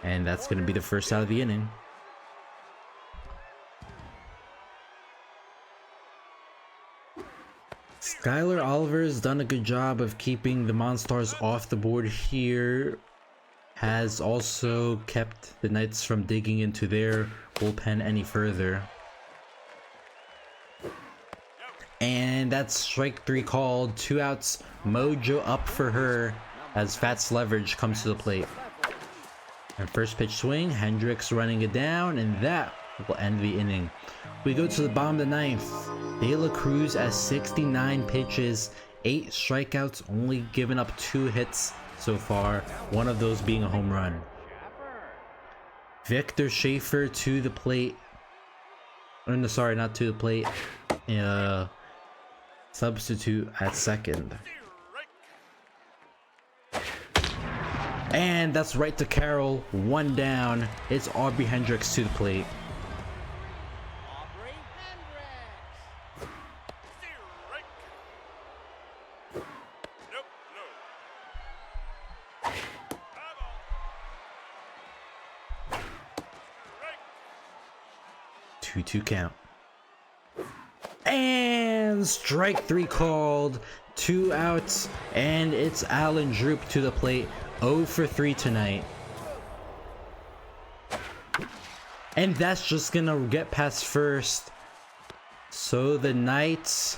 And that's going to be the first out of the inning. Skylar Oliver has done a good job of keeping the Monstars off the board here. Has also kept the Knights from digging into their bullpen any further. And that's strike 3 called. 2 outs. Mojo up for her as Fats Leverage comes to the plate. And first pitch swing. Hendricks running it down, and that will end the inning. We go to the bottom of the 9th. De La Cruz at 69 pitches, 8 strikeouts, only given up 2 hits so far, one of those being a home run. Victor Schaefer to the plate. Oh, no, sorry, not to the plate. Substitute at second. And that's right to Carroll. 1 down. It's Aubrey Hendricks to the plate. 2-2 count. And strike 3 called, 2 outs, and it's Alan Droop to the plate, 0 for 3 tonight. And that's just gonna get past first. So the Knights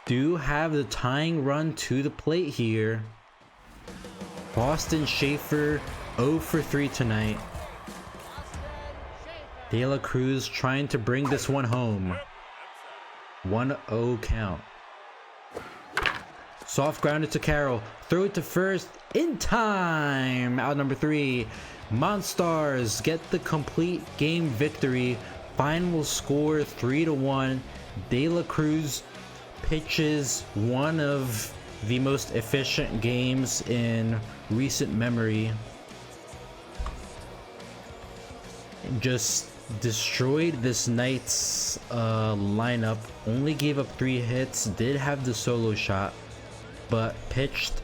do have the tying run to the plate here. Boston Schaefer 0 for 3 tonight. De La Cruz trying to bring this one home. 1-0 count. Soft grounded to Carroll. Throw it to first in time. Out number 3. Monstars get the complete game victory. Final score 3-1. De La Cruz pitches one of the most efficient games in recent memory. Just destroyed this Knights lineup. Only gave up 3 hits. Did have the solo shot, but pitched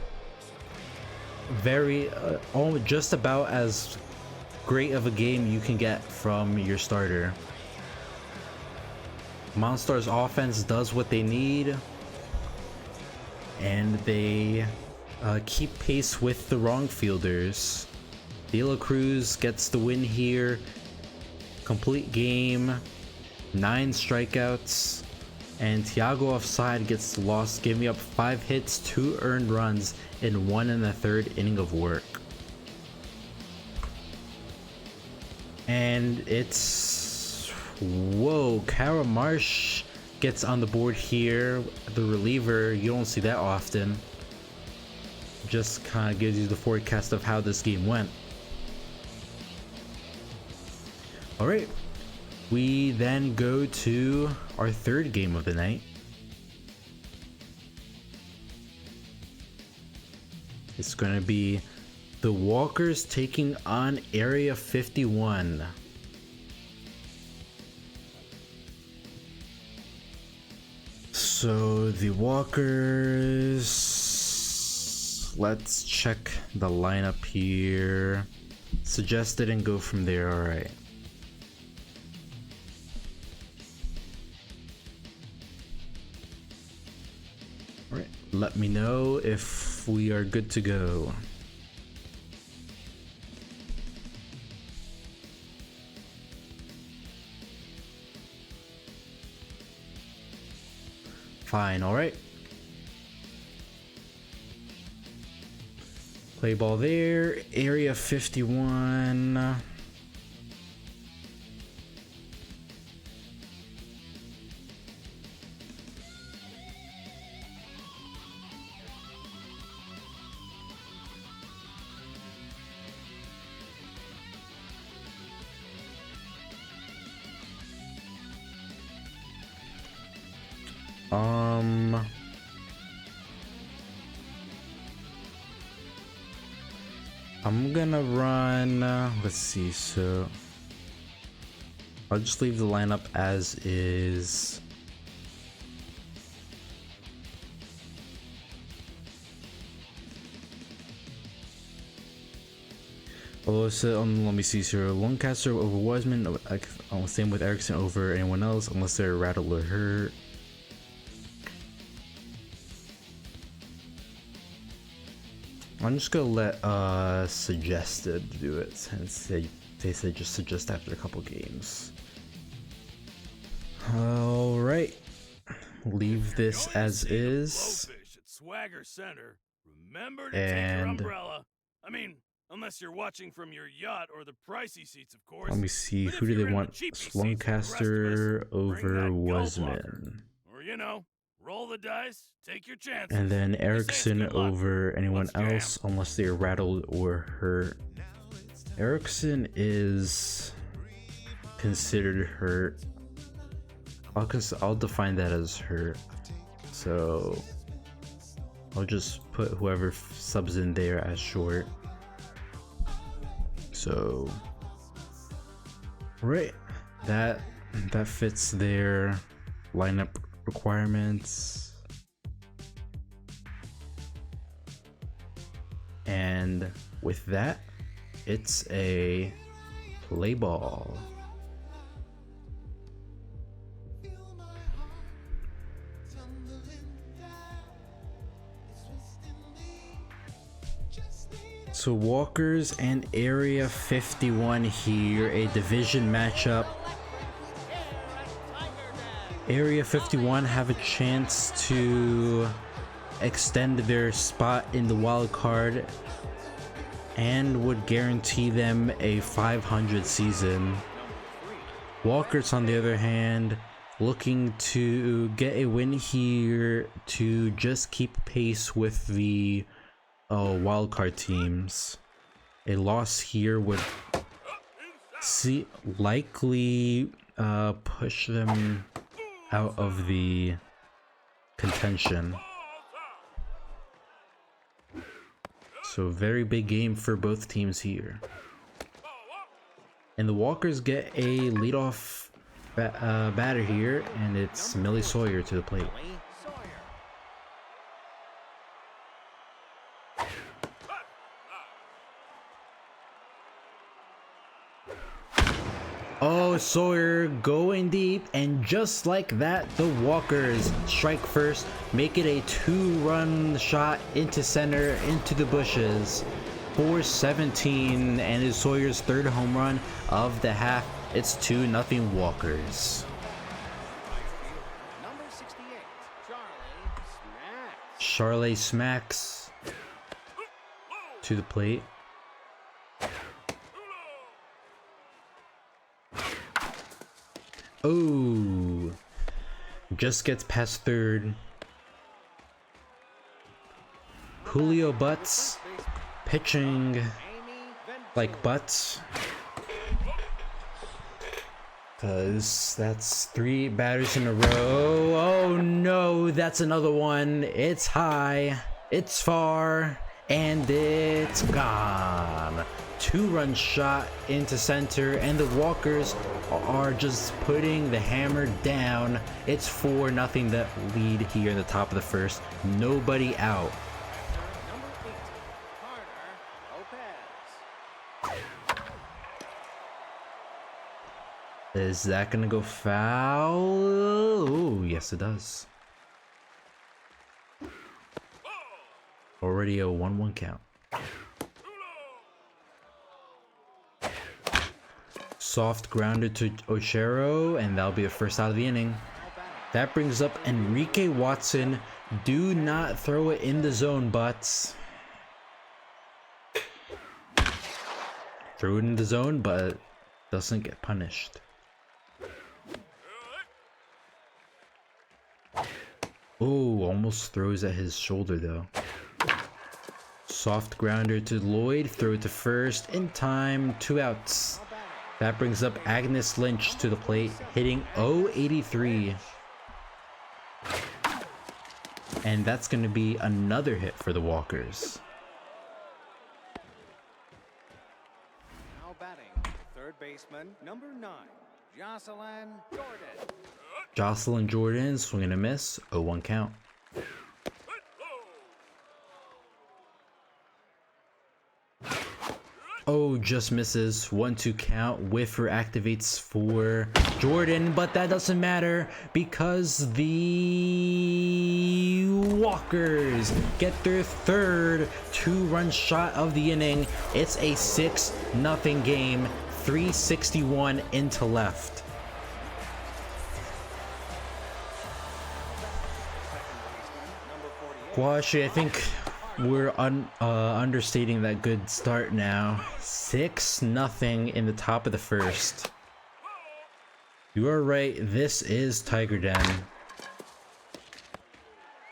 very just about as great of a game you can get from your starter. Monstars offense does what they need, and they keep pace with the wrong fielders. De La Cruz gets the win here. Complete game, 9 strikeouts, and Thiago offside gets lost, giving up 5 hits, 2 earned runs in 1 1/3 inning of work. And it's Kara Marsh gets on the board here, the reliever. You don't see that often. Just kind of gives you the forecast of how this game went. Alright, we then go to our third game of the night. It's going to be the Walkers taking on Area 51. So the Walkers, let's check the lineup here. Suggested and go from there. Alright. Alright, let me know if we are good to go. Fine, alright. Play ball there, Area 51. I'm gonna run, let's see, so I'll just leave the lineup as is. Oh, so let me see, so Lancaster over Wiseman, same with Erickson over anyone else unless they're rattled or hurt. I'm just gonna let suggested do it since they said just suggest after a couple games. Alright, leave this as is. Swagger Center. Remember to take your umbrella. I mean, unless you're watching from your yacht or the pricey seats, of course. Let me see, who do they want? Lancaster over Wiseman. Or, you know, roll the dice, take your chances. And then Erickson over anyone else unless they're rattled or hurt. Erickson is considered hurt. I'll define that as hurt. So I'll just put whoever subs in there as short. So right, that fits their lineup requirements. And with that, it's a play ball. So Walkers and Area 51 here, a division matchup. Area 51 have a chance to extend their spot in the wild card and would guarantee them a 500 season. Walkers, on the other hand, looking to get a win here to just keep pace with the wildcard teams. A loss here would likely push them out of the contention. So very big game for both teams here. And the Walkers get a leadoff batter here, and it's Millie Sawyer to the plate. Oh, Sawyer going deep, and just like that, the Walkers strike first, make it a 2-run shot into center, into the bushes. 4-17, and is Sawyer's third home run of the half. It's 2-0 Walkers. Number 68, Charlie smacks to the plate. Oh, just gets past third. Julio Butts pitching like Butts, because that's 3 batters in a row. Oh no, that's another one. It's high, it's far, and it's gone. 2-run shot into center, and the Walkers are just putting the hammer down. It's 4-0 that lead here in the top of the first. Nobody out. Is that gonna go foul? Oh, yes it does. Already a 1-1 count. Soft grounder to Ochero, and that'll be the first out of the inning. That brings up Enrique Watson. Do not throw it in the zone, Butts. Threw it in the zone, but doesn't get punished. Oh, almost throws at his shoulder though. Soft grounder to Lloyd, throw it to first, in time, 2 outs. That brings up Agnes Lynch to the plate, hitting .083. And that's going to be another hit for the Walkers. Now batting, third baseman, number 9, Jocelyn Jordan. Jocelyn Jordan, swing and a miss, 0-1 count. Oh, just misses. 1-2 count. Whiffer activates for Jordan, but that doesn't matter because the Walkers get their third 2-run shot of the inning. It's a 6-0 game. 3:61 into left. Guashi, I think we're understating that good start now. 6-0 in the top of the first. You are right, this is Tiger Den.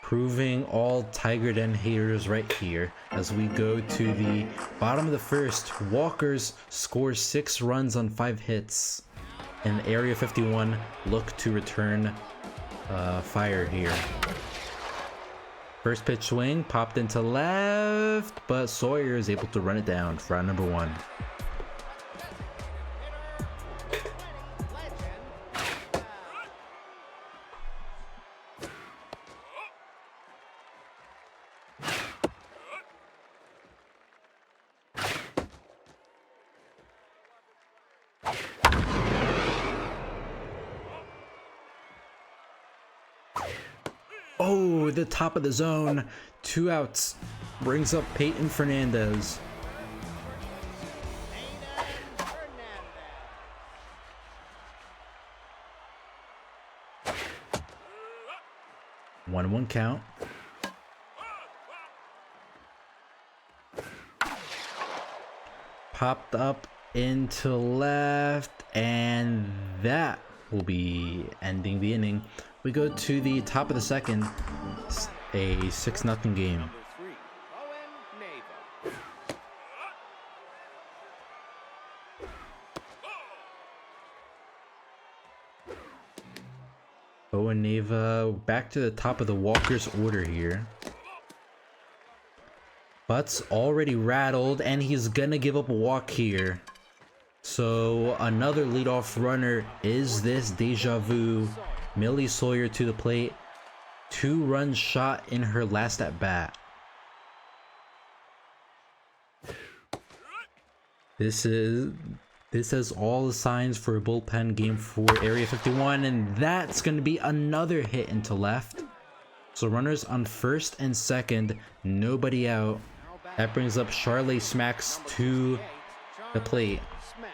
Proving all Tiger Den haters right here as we go to the bottom of the first. Walkers score 6 runs on 5 hits. And Area 51 look to return fire here. First pitch swing, popped into left, but Sawyer is able to run it down for out number 1. Oh, the top of the zone. 2 outs. Brings up Peyton Fernandez. 1-1 count. Popped up into left, and that will be ending the inning. We go to the top of the second, a 6-0 game. Number 3, Owen Neva. Owen Neva back to the top of the walkers order here. Butts already rattled, and he's gonna give up a walk here. So another leadoff runner is this deja vu. Millie Sawyer to the plate. 2 runs shot in her last at bat. This has all the signs for a bullpen game for Area 51, and that's going to be another hit into left. So runners on first and second, nobody out. That brings up Charlie Smacks to the plate. Smacks.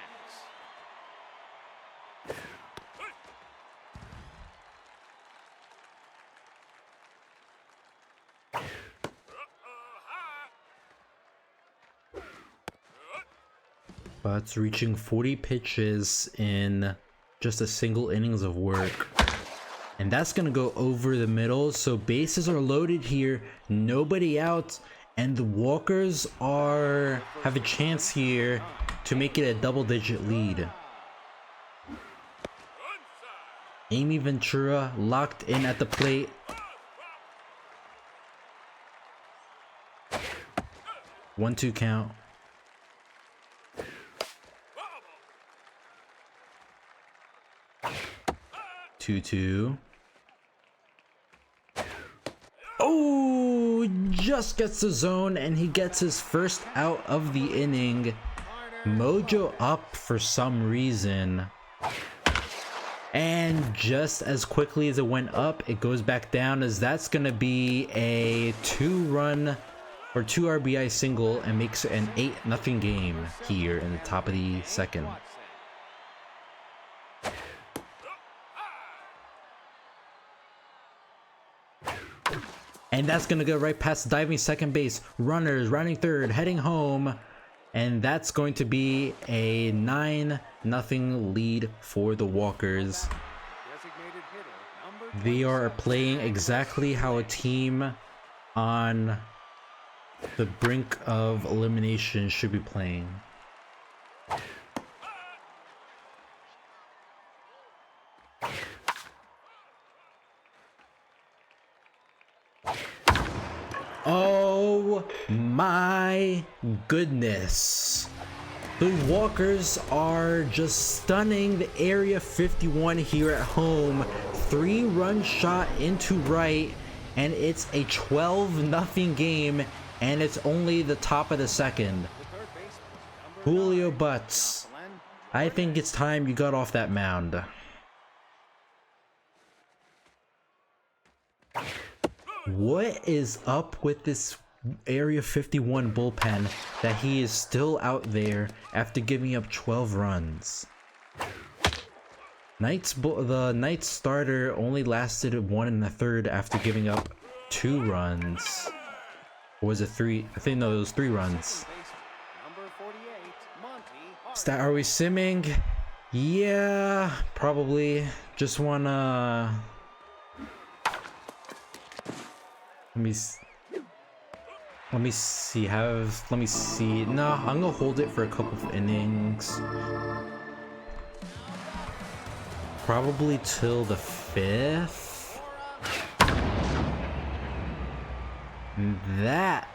Butts reaching 40 pitches in just a single innings of work. And that's going to go over the middle. So bases are loaded here. Nobody out. And the Walkers have a chance here to make it a double-digit lead. Amy Ventura locked in at the plate. One-two count. 2-2. Oh, just gets the zone, and he gets his first out of the inning. Mojo up for some reason. And just as quickly as it went up, it goes back down, as that's going to be a 2-run or 2 RBI single and makes it an 8-0 game here in the top of the second. And that's going to go right past diving second base. Runners rounding third, heading home. And that's going to be a 9-0 lead for the Walkers. Designated hitter, number They are playing exactly how a team on the brink of elimination should be playing. Oh my goodness. The Walkers are just stunning the Area 51 here at home. 3-run shot into right, and it's a 12-0 game, and it's only the top of the second. Julio Butts, I think it's time you got off that mound. What is up with this Area 51 bullpen that he is still out there after giving up 12 runs? The Knights starter only lasted 1 1/3 after giving up 2 runs. Or was it 3? I think no, it was 3 runs. number 48, Monty. Stat, are we simming? Yeah, probably. Just wanna... Let me see. Let me see. No, I'm gonna hold it for a couple of innings. Probably till the 5th. That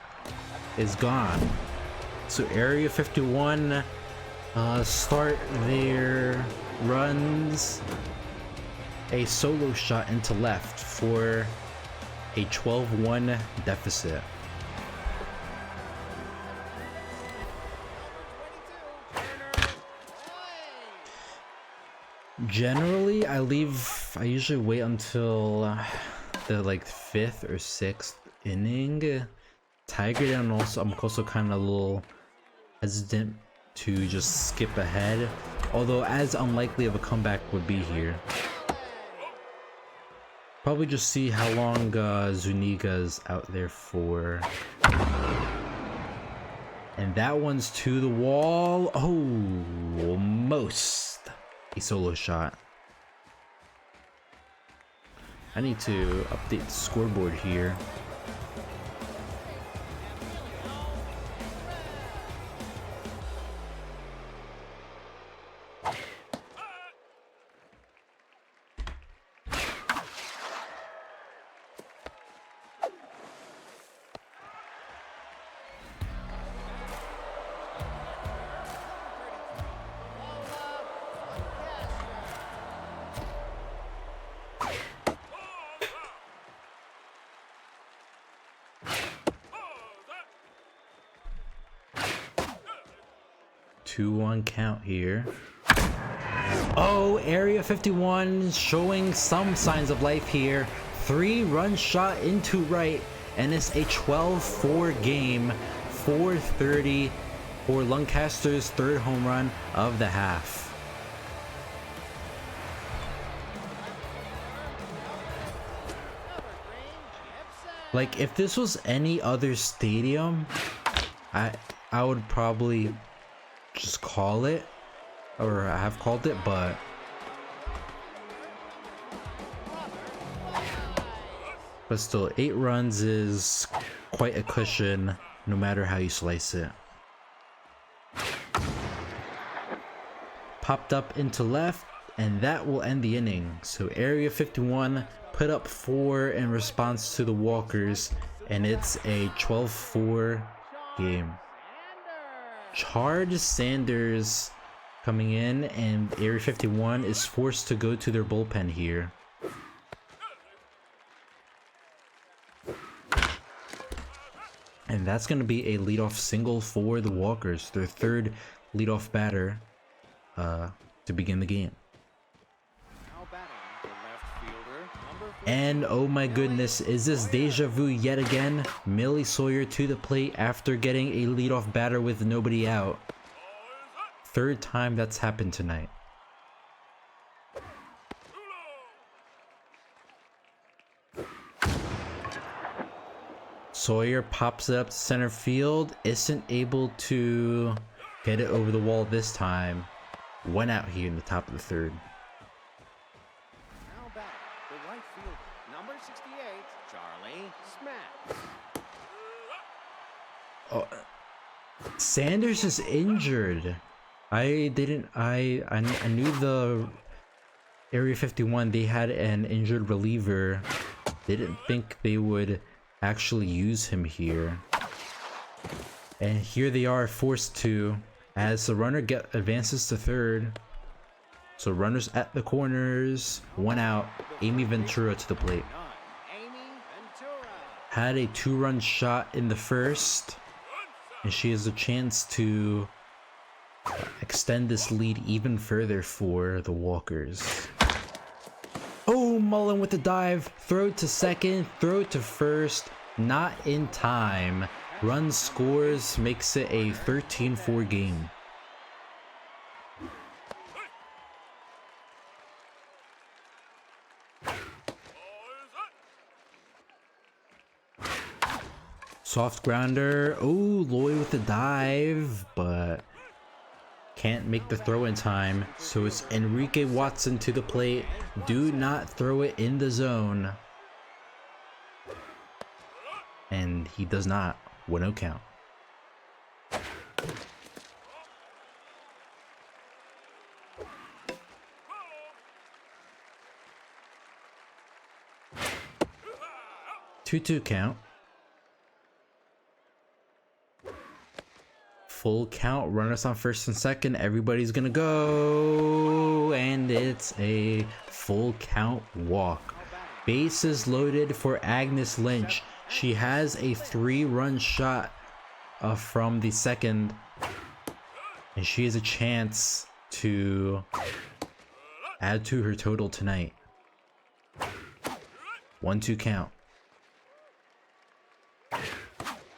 is gone. So Area 51 start their runs. A solo shot into left for a 12-1 deficit. Generally, I usually wait until the 5th or 6th inning. Tiger Down I'm also kind of a little hesitant to just skip ahead, although as unlikely of a comeback would be here. Probably just see how long Zuniga's out there for. And that one's to the wall. Oh, almost a solo shot. I need to update the scoreboard here. Two-one count here. Oh, Area 51 showing some signs of life here. 3-run shot into right, and it's a 12-4 game. 4:30 for Lancaster's third home run of the half. Like, if this was any other stadium, I would probably just call it, or I have called it, but still, 8 runs is quite a cushion no matter how you slice it. Popped up into left, and that will end the inning. So Area 51 put up 4 in response to the Walkers, and it's a 12-4 game. Charge Sanders coming in, and Area 51 is forced to go to their bullpen here. And that's going to be a leadoff single for the Walkers, their third leadoff batter to begin the game. And oh my goodness, is this deja vu yet again? Millie Sawyer to the plate after getting a leadoff batter with nobody out. Third time that's happened tonight. Sawyer pops it up to center field, isn't able to get it over the wall this time. One out here in the top of the third. Oh, Sanders is injured. I knew the Area 51, they had an injured reliever. Didn't think they would actually use him here. And here they are forced to, as the runner advances to third. So runners at the corners, 1 out. Amy Ventura to the plate. Had a 2-run shot in the first, and she has a chance to extend this lead even further for the Walkers. Oh, Mullen with the dive, throw to second, throw to first, not in time. Run scores, makes it a 13-4 game. Soft grounder. Oh, Loy with the dive, but can't make the throw in time. So it's Enrique Watson to the plate. Do not throw it in the zone. And he does not. 1-0 count. Two count. Full count, runners on first and second, everybody's gonna go, and it's a full count walk. Bases loaded for Agnes Lynch. She has a 3-run shot from the second, and she has a chance to add to her total tonight. 1-2 count.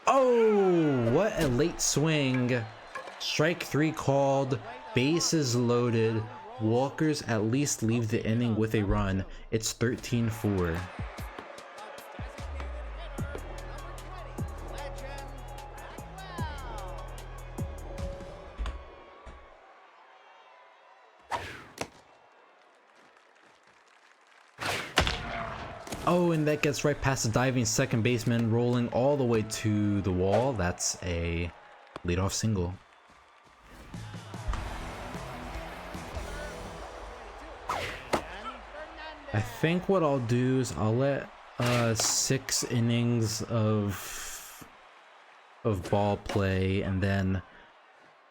Oh, what a late swing. Strike 3 called, bases loaded, Walkers at least leave the inning with a run. It's 13-4. Oh, and that gets right past the diving second baseman, rolling all the way to the wall. That's a leadoff single. I think what I'll do is I'll let 6 innings of ball play and then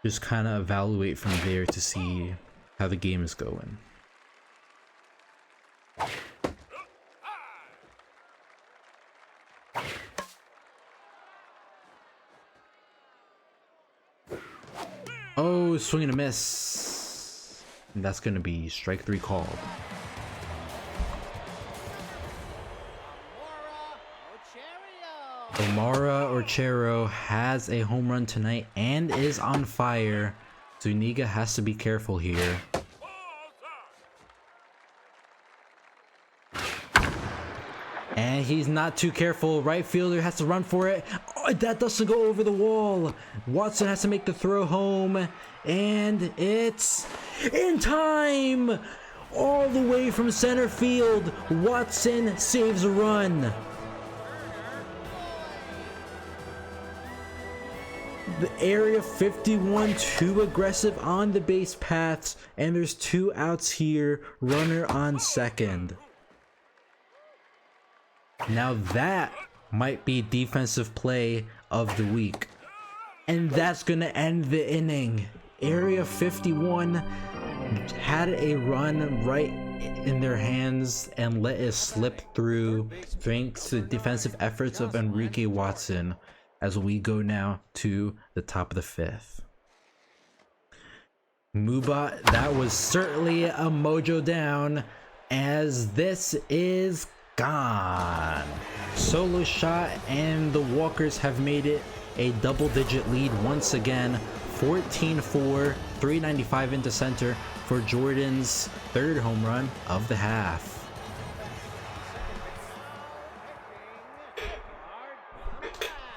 just kind of evaluate from there to see how the game is going. Oh, swing and a miss. And that's going to be strike 3 called. Omara Orchero has a home run tonight and is on fire. Zuniga has to be careful here. And he's not too careful. Right fielder has to run for it. Oh, that doesn't go over the wall. Watson has to make the throw home. And it's in time! All the way from center field. Watson saves a run. The area 51 too aggressive on the base paths. And there's 2 outs here. Runner on second. Now that might be defensive play of the week. And that's gonna end the inning. Area 51 had a run right in their hands and let it slip through thanks to the defensive efforts of Enrique Watson as we go now to the top of the 5th. Muba, that was certainly a mojo down as this is gone. Solo shot and the Walkers have made it a double-digit lead once again. 14-4, 395 into center for Jordan's 3rd home run of the half.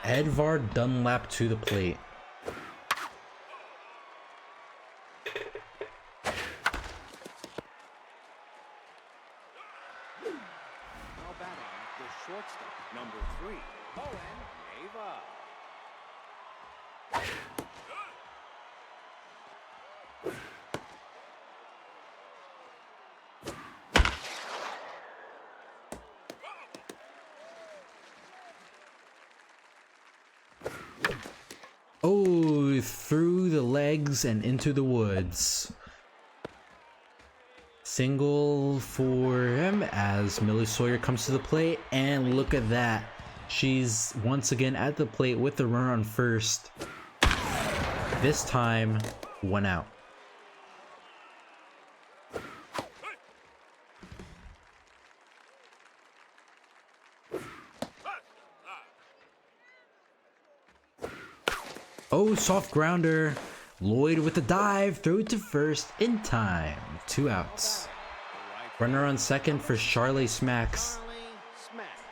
Edvard Dunlap to the plate. Shortstop, number 3, Owen Neva. Oh, through the legs and into the woods. Single for him as Millie Sawyer comes to the plate, and look at that. She's once again at the plate with the runner on first. This time, 1 out. Oh, soft grounder. Lloyd with the dive, throw it to first in time. 2 outs. Runner on second for Charlie Smacks.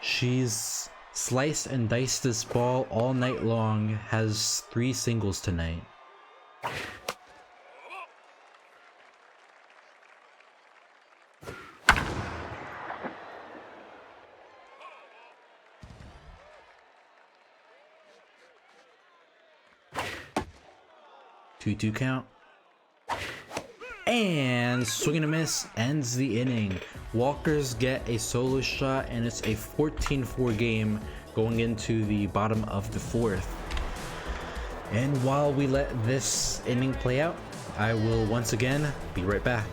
She's sliced and diced this ball all night long, has 3 singles tonight. Two count. And swing and a miss ends the inning. Walkers get a solo shot and it's a 14-4 game going into the bottom of the 4th. And while we let this inning play out, I will once again be right back.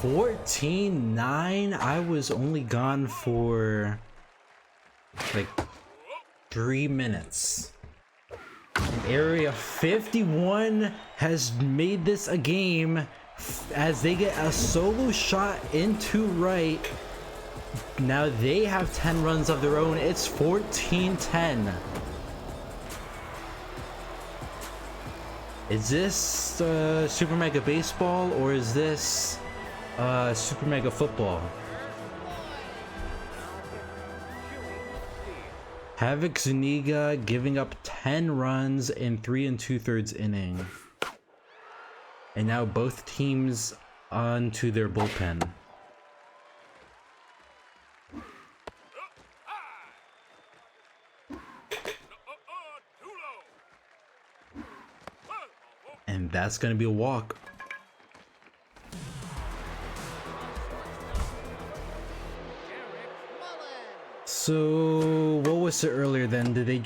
14-9. I was only gone for like 3 minutes. Area 51 has made this a game as they get a solo shot into right. Now they have 10 runs of their own. It's 14-10. Is this Super Mega Baseball or is this Super Mega Football? Havoc Zuniga giving up 10 runs in 3 2/3 inning. And now both teams onto their bullpen. And that's going to be a walk. So, what was it earlier then? Did they...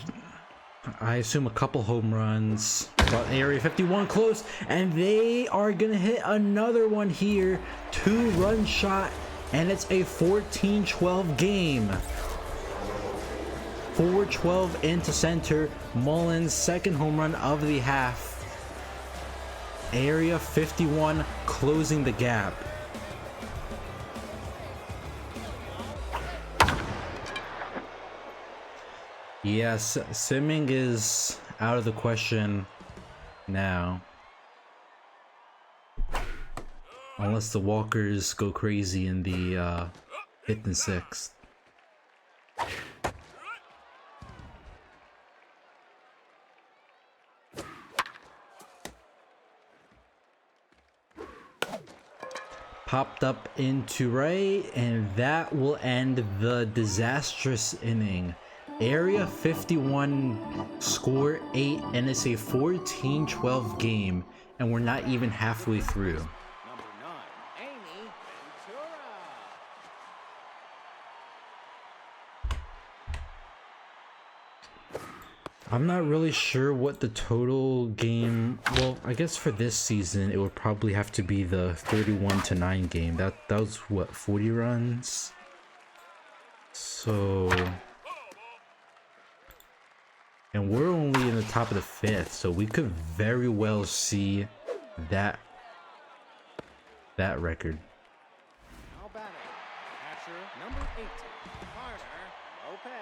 I assume a couple home runs. But Area 51 close. And they are going to hit another one here. 2-run shot. And it's a 14-12 game. 4-12 into center. Mullins' second home run of the half. Area 51 closing the gap. Yes, simming is out of the question now. Unless the walkers go crazy in the 5th and 6th. Popped up into right, and that will end the disastrous inning. Area 51 score 8, and it's a 14-12 game, and we're not even halfway through. Number 9, Amy Ventura. I'm not really sure what the total game, well, I guess for this season it would probably have to be the 31-9 game. That was what, 40 runs? So, and we're only in the top of the 5th, so we could very well see that record. Now batting, catcher number 18, Carter Lopez.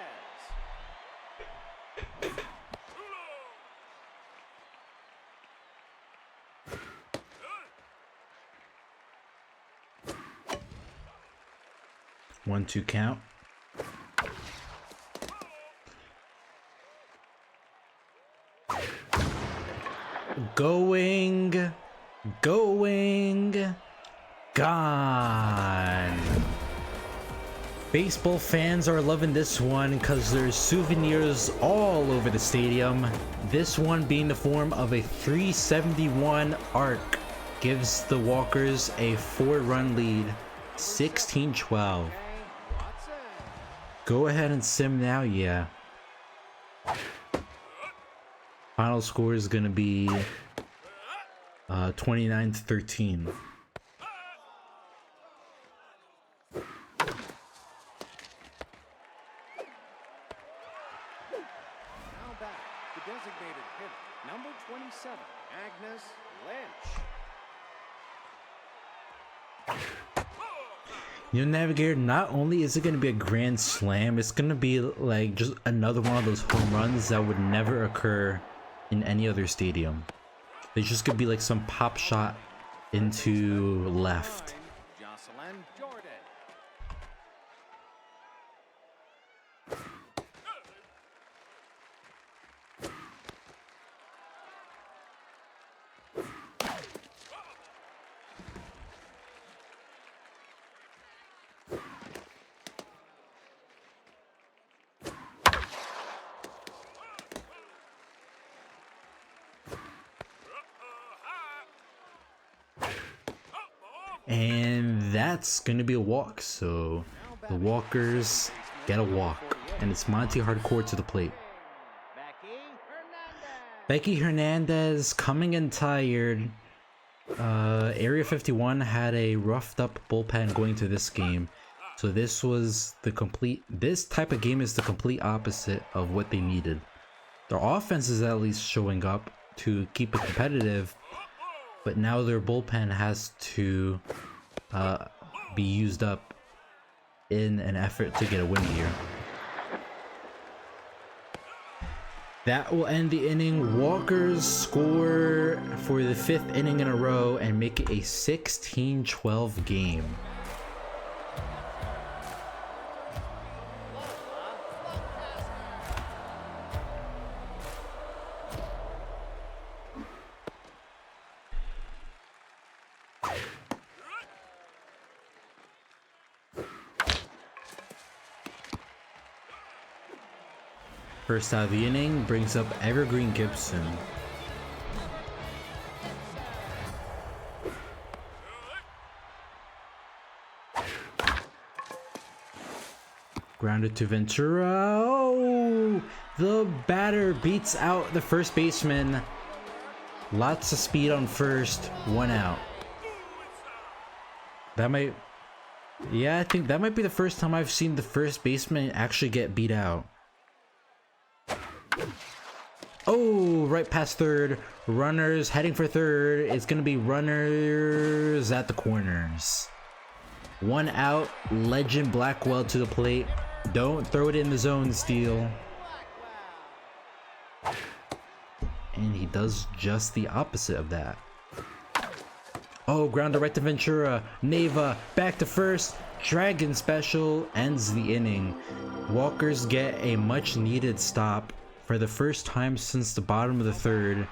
One, two count. Going, gone. Baseball fans are loving this one because there's souvenirs all over the stadium. This one being the form of a 371 arc gives the Walkers a 4-run lead, 16-12. Go ahead and sim now, yeah. Final score is gonna be 29-13. Now back, the designated hitter, number 27, Agnes Lynch. You know, Navigator, not only is it going to be a grand slam, it's going to be like just another one of those home runs that would never occur in any other stadium. There's just going to be like some pop shot into left. Jocelyn Jordan. And that's going to be a walk, so the Walkers get a walk. And it's Monty Hardcore to the plate. Becky Hernandez. Becky Hernandez coming in tired. Area 51 had a roughed up bullpen going to this game. So this type of game is the complete opposite of what they needed. Their offense is at least showing up to keep it competitive, but now their bullpen has to be used up in an effort to get a win here. That will end the inning. Walkers score for the 5th inning in a row and make it a 16-12 game. First out of the inning brings up Evergreen Gibson. Grounded to Ventura. Oh, the batter beats out the first baseman. Lots of speed on first. 1 out. I think that might be the first time I've seen the first baseman actually get beat out. Oh, right past third. Runners heading for third. It's going to be runners at the corners. 1 out. Legend Blackwell to the plate. Don't throw it in the zone, Steele. And he does just the opposite of that. Oh, grounder right to Ventura. Neva back to first. Dragon special ends the inning. Walkers get a much needed stop. For the first time since the bottom of the third,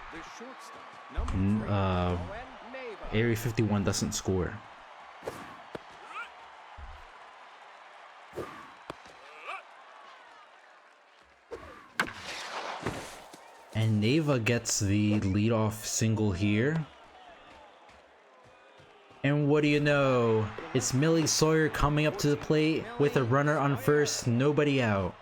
Area 51 doesn't score. And Neva gets the leadoff single here. And what do you know? It's Millie Sawyer coming up to the plate with a runner on first, nobody out.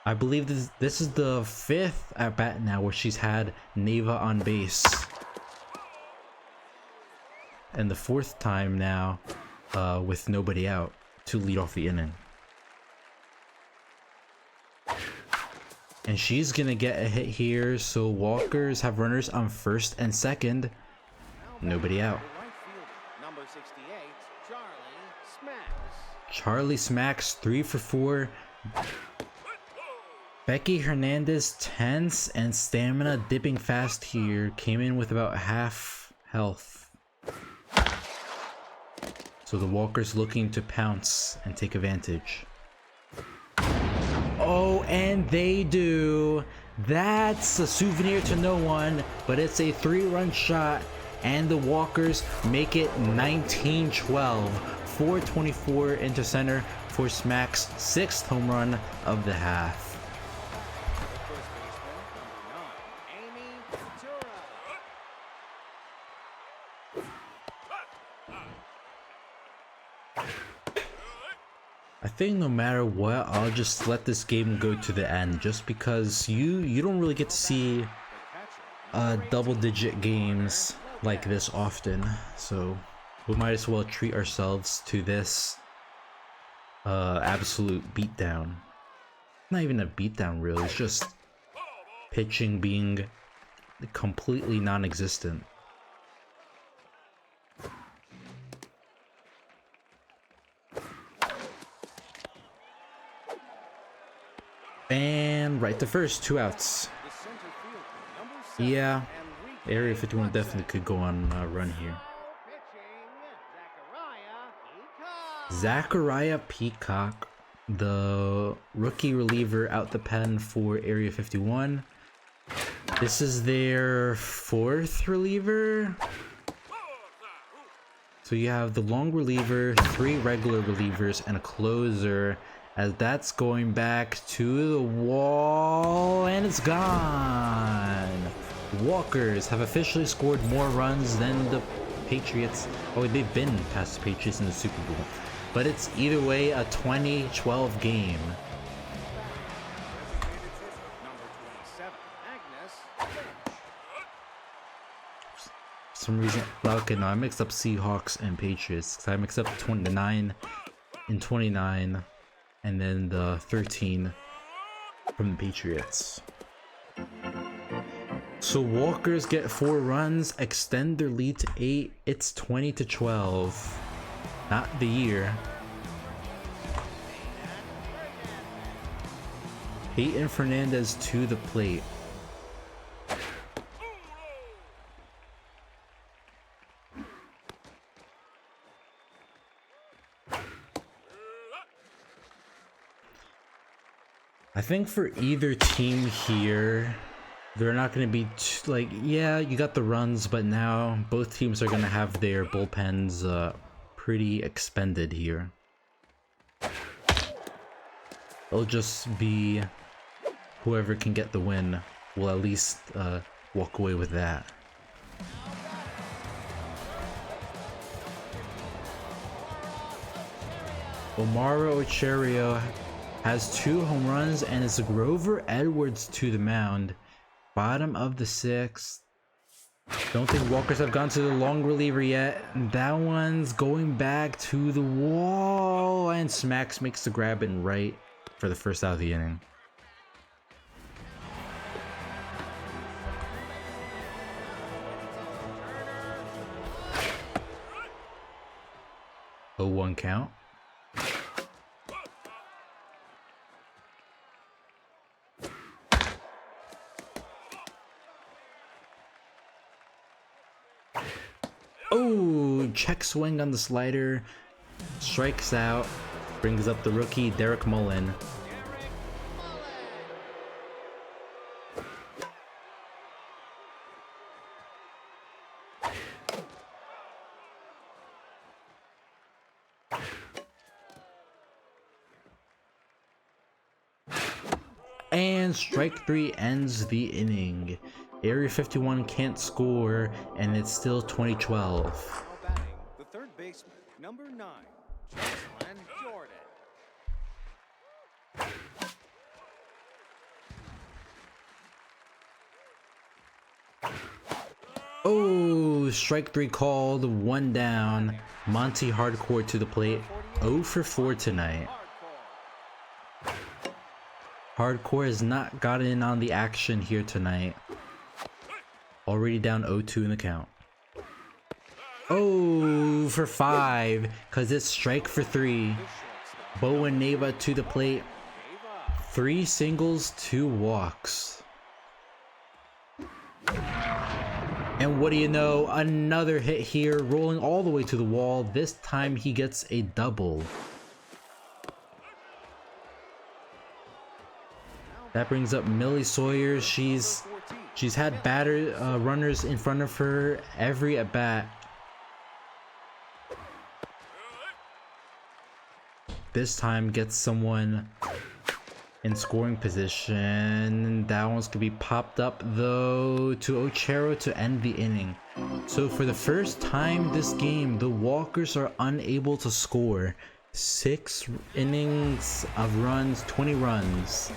I believe this is the 5th at bat now where she's had Neva on base. And the 4th time now with nobody out to lead off the inning. And she's gonna get a hit here, so Walkers have runners on first and second. Nobody out. Charlie smacks 3 for 4. Becky Hernandez, tense and stamina dipping fast here, came in with about half health. So the Walkers looking to pounce and take advantage. Oh, and they do. That's a souvenir to no one, but it's a 3-run shot, and the Walkers make it 19-12. 424 into center for Smack's 6th home run of the half. I think no matter what, I'll just let this game go to the end, just because you don't really get to see double-digit games like this often, so we might as well treat ourselves to this absolute beatdown. Not even a beatdown, really. It's just pitching being completely non-existent. And right to first, 2 outs. Yeah, Area 51 definitely could go on a run here. Zachariah Peacock, the rookie reliever out the pen for Area 51. This is their 4th reliever. So you have the long reliever, 3 regular relievers, and a closer. As that's going back to the wall, and it's gone. Walkers have officially scored more runs than the Patriots. Oh, they've been past the Patriots in the Super Bowl. But it's either way a 20-12 game. some reason. Okay, no, I mixed up Seahawks and Patriots. 'Cause I mixed up 29 and 29, and then the 13 from the Patriots. So Walkers get 4 runs, extend their lead to 8. It's 20-12. Not the year. Peyton Fernandez to the plate. I think for either team here, they're not going to be like, yeah, you got the runs, but now both teams are going to have their bullpens pretty expended here. It'll just be whoever can get the win will at least walk away with that. Omar Ochoa has 2 home runs and it's Grover Edwards to the mound. Bottom of the 6th. Don't think Walkers have gone to the long reliever yet. That one's going back to the wall, and Smacks makes the grab in right for the first out of the inning. Oh, 1 count. Oh, check swing on the slider, strikes out, brings up the rookie Derek Mullen. And strike 3 ends the inning. Area 51 can't score, and it's still 2012. Now batting, the third baseman, number 9, Jocelyn Jordan. Oh, strike 3 called, 1 down. Monty Hardcore to the plate. 0 for 4 tonight. Hardcore has not gotten in on the action here tonight. Already down 0-2 in the count. Oh, for 5, because it's strike for 3. Bowen Neva to the plate. 3 singles, 2 walks. And what do you know? Another hit here, rolling all the way to the wall. This time he gets a double. That brings up Millie Sawyer. She's had runners in front of her every at bat. This time gets someone in scoring position. That one's gonna be popped up though to Ochero to end the inning. So for the first time this game, the Walkers are unable to score. 6 innings of runs, 20 runs.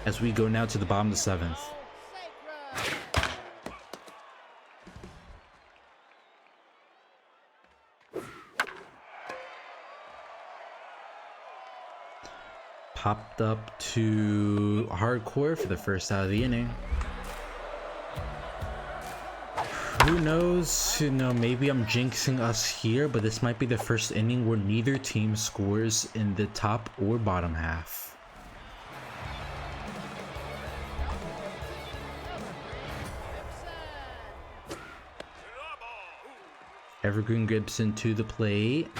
As we go now to the bottom of the 7th. Popped up to Hardcore for the first out of the inning. Who knows? You know, maybe I'm jinxing us here, but this might be the first inning where neither team scores in the top or bottom half. Evergreen Gibson to the plate.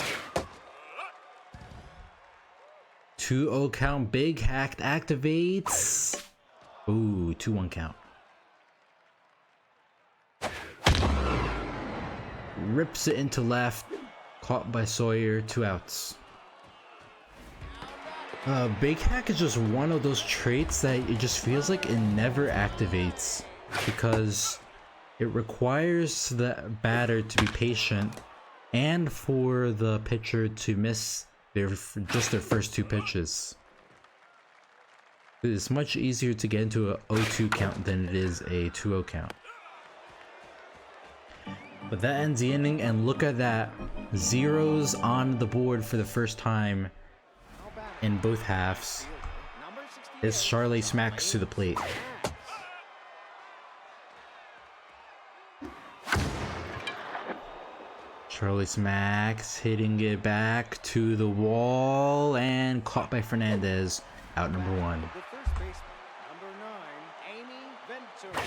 2-0 count. Big Hack activates. Ooh, 2-1 count. Rips it into left. Caught by Sawyer. 2 outs. Big Hack is just one of those traits that it just feels like it never activates. Because it requires the batter to be patient and for the pitcher to miss their first 2 pitches. It's much easier to get into a 0-2 count than it is a 2-0 count. But that ends the inning, and look at that. Zeros on the board for the first time in both halves. As Charlie smacks to the plate. Charlie smacks, hitting it back to the wall, and caught by Fernandez. Out number 1. The first baseman, number 9, Amy Ventura.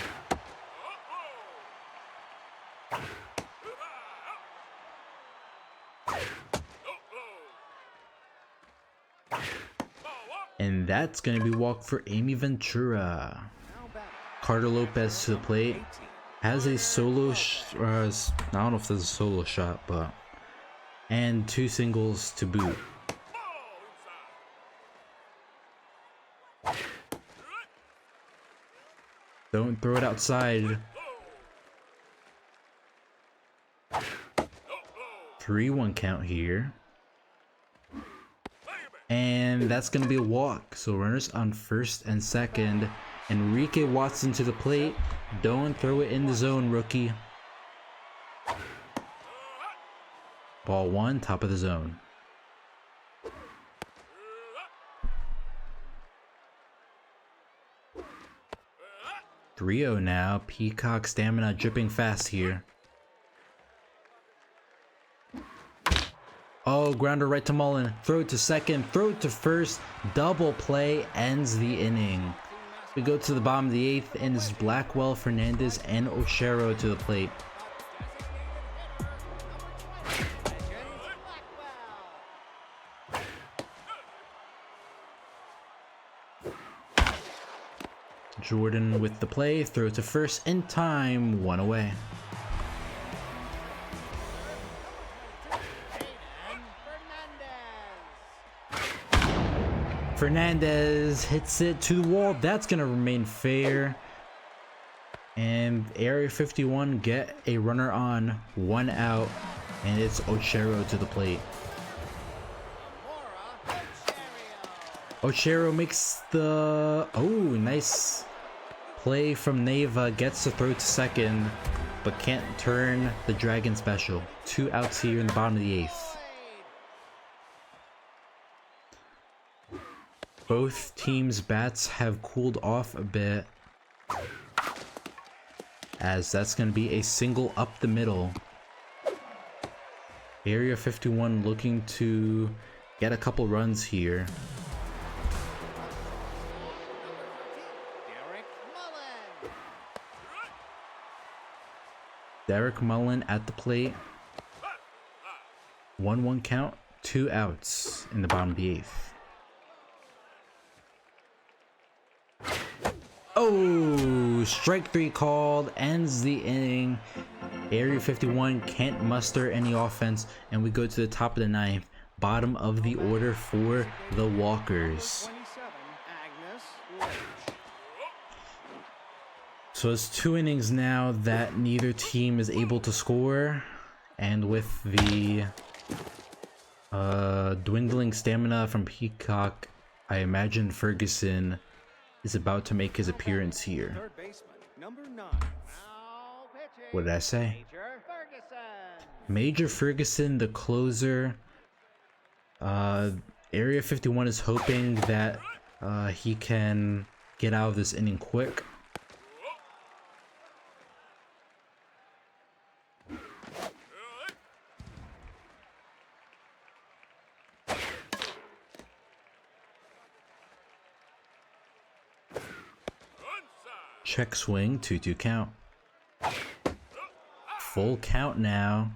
And that's going to be walk for Amy Ventura. Carter Lopez to the plate. Has a solo, I don't know if there's a solo shot, but. And 2 singles to boot. Don't throw it outside. 3-1 count here. And that's going to be a walk. So runners on first and second. Enrique Watson to the plate. Don't throw it in the zone, rookie. Ball 1, top of the zone. (3-0) now. Peacock stamina dripping fast here. Oh, grounder right to Mullen. Throw it to second, throw it to first. Double play ends the inning. We go to the bottom of the 8th, and it's Blackwell, Fernandez, and Ochero to the plate. Jordan with the play, throw to first in time, 1 away. Fernandez hits it to the wall. That's going to remain fair. And Area 51 get a runner on, 1 out, and it's Ochero to the plate. Ochero makes the... Oh, nice play from Neva. Gets the throw to second, but can't turn the Dragon special. 2 outs here in the bottom of the 8th. Both teams' bats have cooled off a bit, as that's going to be a single up the middle. Area 51 looking to get a couple runs here. Derek Mullen at the plate. 1-1 count, 2 outs in the bottom of the 8th. Oh, strike 3 called, ends the inning. Area 51 can't muster any offense, and we go to the top of the 9th, bottom of the order for the Walkers. So it's 2 innings now that neither team is able to score, and with the dwindling stamina from Peacock, I imagine Ferguson is about to make his appearance here. What did I say? Major Ferguson, the closer. Area 51 is hoping that he can get out of this inning quick. Check swing, 2-2 count. Full count now.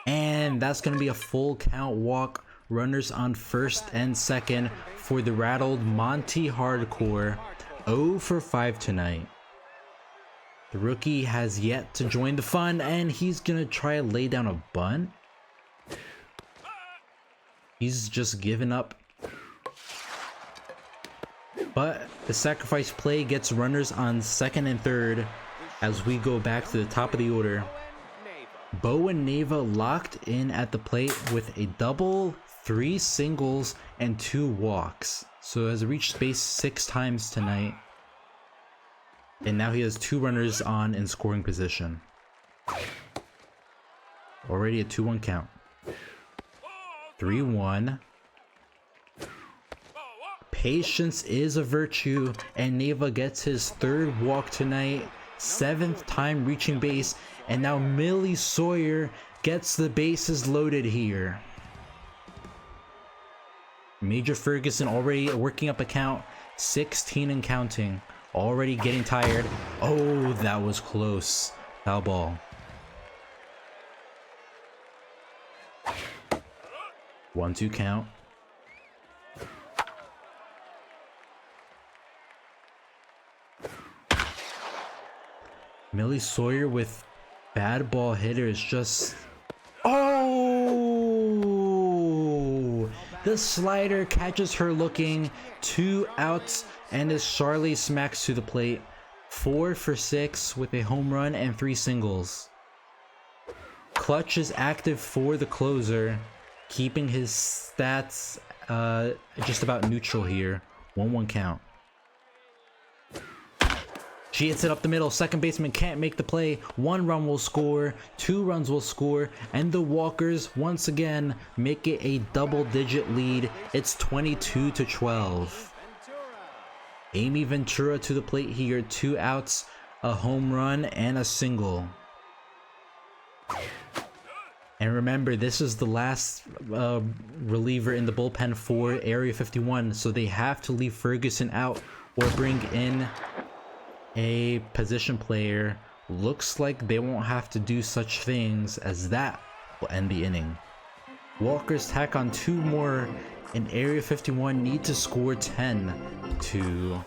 And that's going to be a full count walk. Runners on first and second for the rattled Monty Hardcore. 0 for 5 tonight. The rookie has yet to join the fun, and he's going to try to lay down a bunt. He's just given up. But the sacrifice play gets runners on second and third as we go back to the top of the order. Bowen Neva locked in at the plate with a double, 3 singles, and 2 walks. So has reached base 6 times tonight. And now he has 2 runners on in scoring position. Already a 2-1 count. 3-1. Patience is a virtue, and Neva gets his 3rd walk tonight, 7th time reaching base, and now Millie Sawyer gets the bases loaded here. Major Ferguson already working up a count, 16 and counting, already getting tired. Oh, that was close. Foul ball. 1-2 count. Millie Sawyer with bad ball hitters just... Oh! The slider catches her looking. 2 outs, and as Charlie smacks to the plate. 4 for 6 with a home run and 3 singles. Clutch is active for the closer, keeping his stats just about neutral here. 1-1 count. She hits it up the middle. Second baseman can't make the play. 1 run will score, 2 runs will score, and the Walkers once again make it a double-digit lead. It's 22-12. Amy Ventura to the plate here. 2 outs, a home run, and a single. And remember, this is the last reliever in the bullpen for Area 51, so they have to leave Ferguson out or bring in a position player. Looks like they won't have to do such things, as that will end the inning. Walkers tack on 2 more, and Area 51 need to score 10 to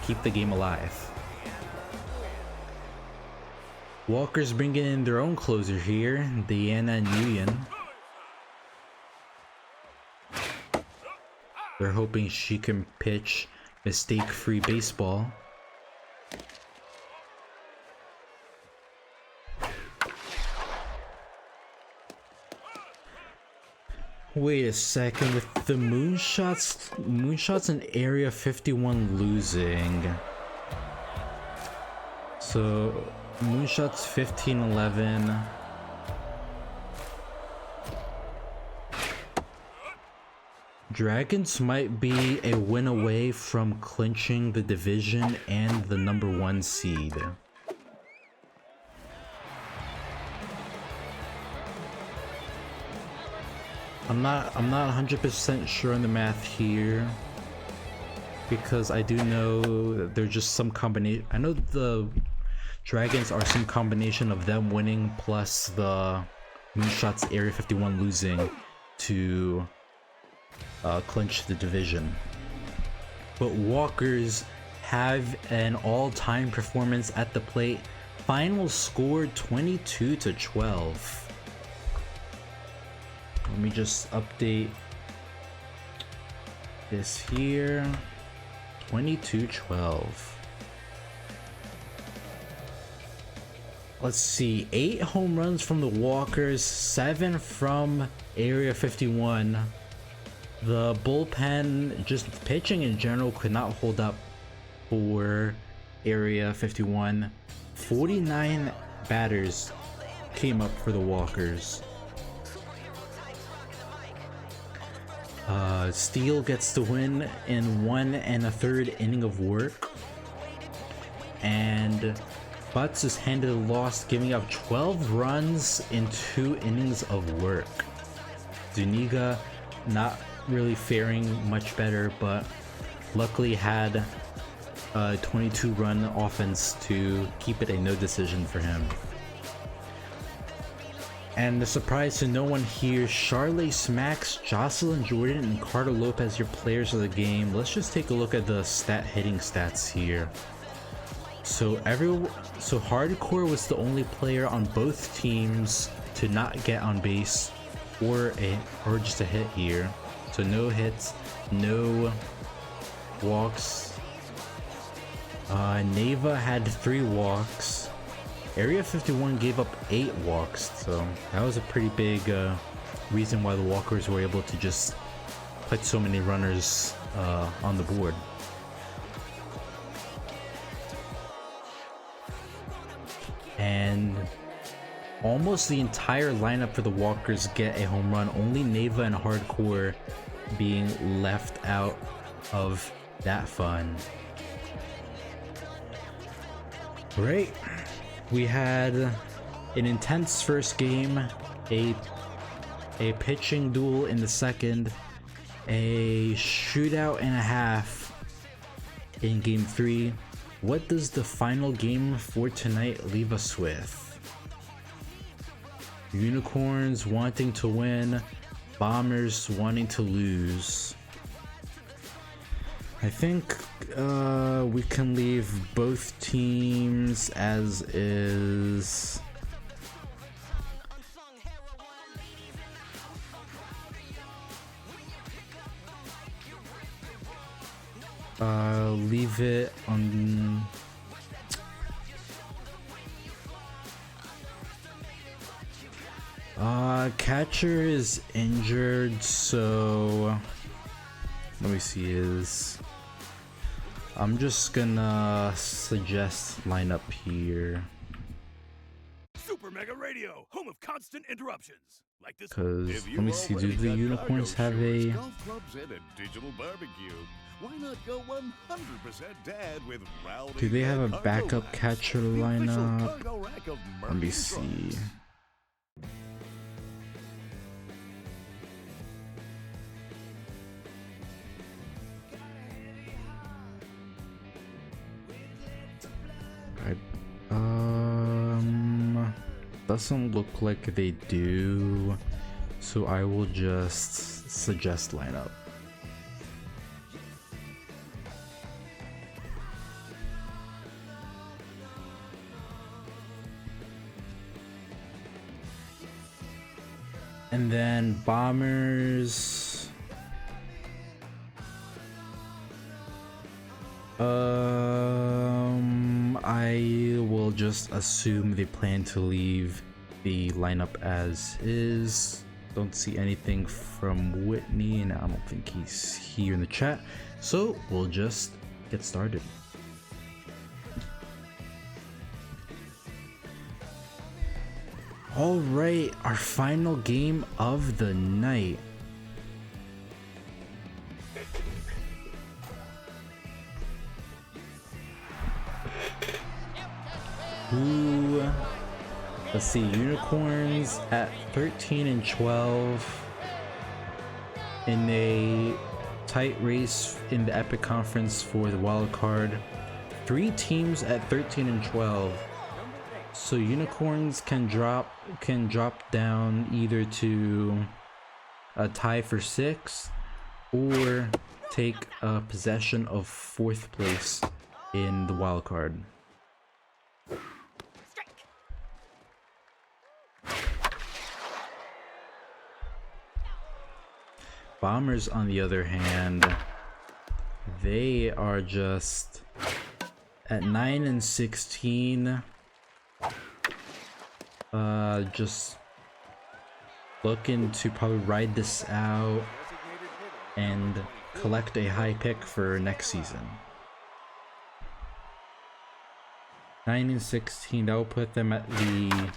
keep the game alive. Walkers bringing in their own closer here, Diana Nguyen. They're hoping she can pitch mistake-free baseball. Wait a second, with the moonshots in Area 51 losing. So moonshots 15-11. Dragons might be a win away from clinching the division and the #1 seed. I'm not 100% sure on the math here, because I do know that there's just some combination. I know the Dragons are some combination of them winning plus the Moonshots Area 51 losing to clinch the division. But Walkers have an all-time performance at the plate. Final score 22-12. Let me just update this here. 22-12. Let's see, 8 home runs from the Walkers, 7 from Area 51. The bullpen, just pitching in general, could not hold up for Area 51. 49 batters came up for the Walkers. Steele gets the win in 1 1/3 inning of work, and Butts is handed a loss, giving up 12 runs in 2 innings of work. Zuniga not really faring much better, but luckily had a 22-run offense to keep it a no decision for him. And the surprise to no one here, Charlotte smacks Jocelyn Jordan and Carter Lopez, your players of the game. Let's just take a look at the hitting stats here. So Hardcore was the only player on both teams to not get on base or just a hit here. So no hits, no walks. Neva had 3 walks. Area 51 gave up 8 walks, so that was a pretty big reason why the Walkers were able to just put so many runners on the board. and almost the entire lineup for the Walkers get a home run, only Neva and Hardcore being left out of that fun. Right, we had an intense first game, a pitching duel in the second, a shootout and a half in game 3. What does the final game for tonight leave us with? Unicorns wanting to win, Bombers wanting to lose. I think we can leave both teams as is. Leave it on. Catcher is injured, so let me see I'm just gonna suggest lineup here. Super Mega Radio, home of constant interruptions. Like this. Cause let me see, do the Unicorns have a golf clubs and a digital barbecue? Why not go 100% dad with Rowdy? Do they have a Cargo backup Rack, catcher the official lineup? cargo rack of Let me Murphy see. trucks. Doesn't look like they do, so I will just suggest lineup. And then Bombers. I will just assume they plan to leave the lineup as is. Don't see anything from Whitney, and I don't think he's here in the chat. So we'll just get started. All right, our final game of the night. Let's see, Unicorns at 13 and 12 in a tight race in the Epic Conference for the wild card. 3 teams at 13 and 12. So Unicorns can drop down either to a tie for 6 or take a possession of 4th place in the wild card. Bombers, on the other hand, they are just at 9 and 16. Just looking to probably ride this out and collect a high pick for next season. 9 and 16, that will put them at the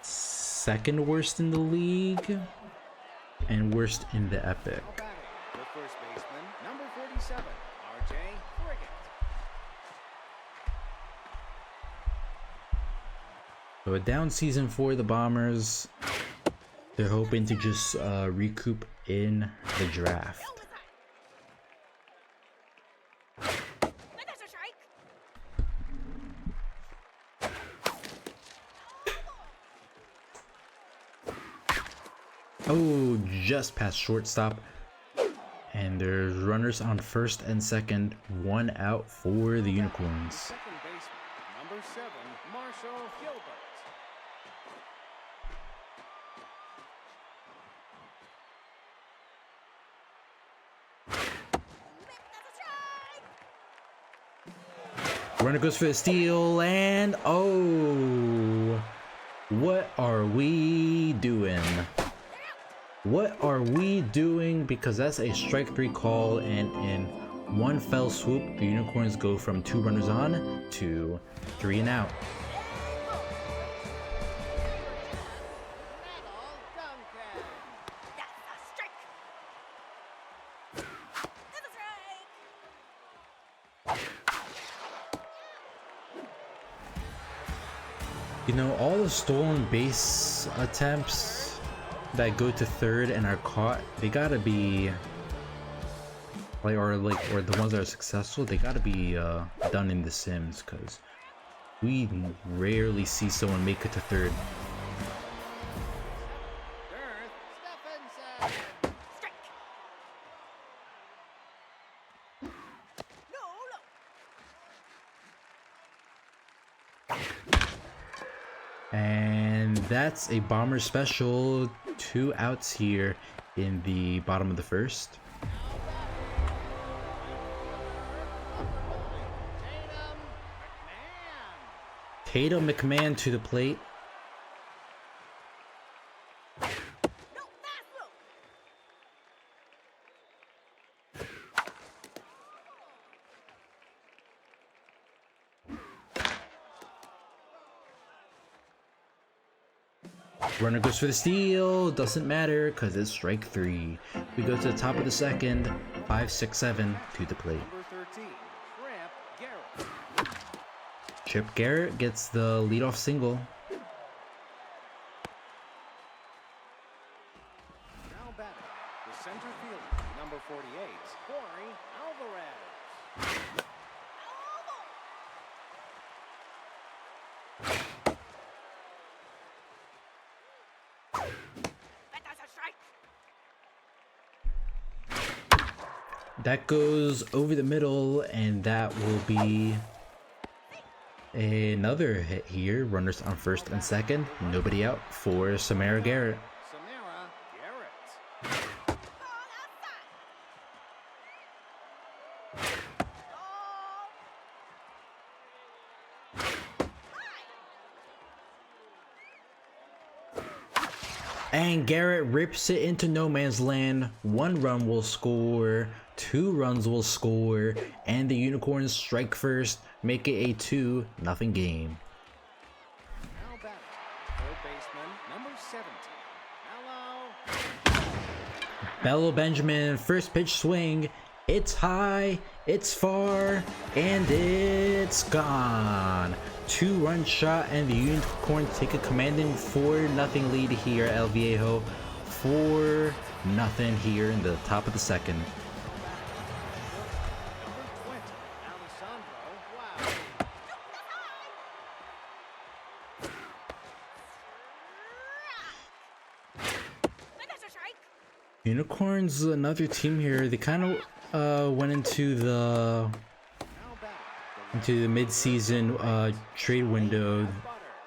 2nd worst in the league and worst in the Epic. The first baseman, number 47, RJ Frigate. So a down season for the Bombers. They're hoping to just recoup in the draft. Oh, just past shortstop. And there's runners on first and second. 1 out for the Unicorns. Second baseman, number 7, Marshall Gilbert. Runner goes for the steal, and oh, what are we doing? What are we doing? Because that's a strike 3 call, and in one fell swoop, the Unicorns go from 2 runners on to 3 and out. You know, all the stolen base attempts that go to third and are caught, they gotta be or the ones that are successful, they gotta be done in the Sims, because we rarely see someone make it to third. And that's a bomber special. 2 outs here in the bottom of the first. Tatum McMahon to the plate. Runner goes for the steal. Doesn't matter because it's strike 3. We go to the top of the second. 5, 6, 7 to the plate. Number 13, Garrett. Chip Garrett gets the leadoff single. Now batting, the center fielder, number 48, Corey Alvarez. That goes over the middle, and that will be another hit here. Runners on first and second. Nobody out for Samara Garrett. Samara Garrett. And Garrett rips it into no man's land. 1 run will score, 2 runs will score, and the Unicorns strike first, make it a 2-0 game. Now batting, third baseman, number 17, Bello Benjamin, first pitch swing. It's high, it's far, and it's gone. 2-run shot, and the Unicorns take a commanding 4-0 lead here at El Viejo. 4-0 here in the top of the second. number 20, Alessandro. Wow. Unicorns, another team here. They kind of went into the mid-season trade window.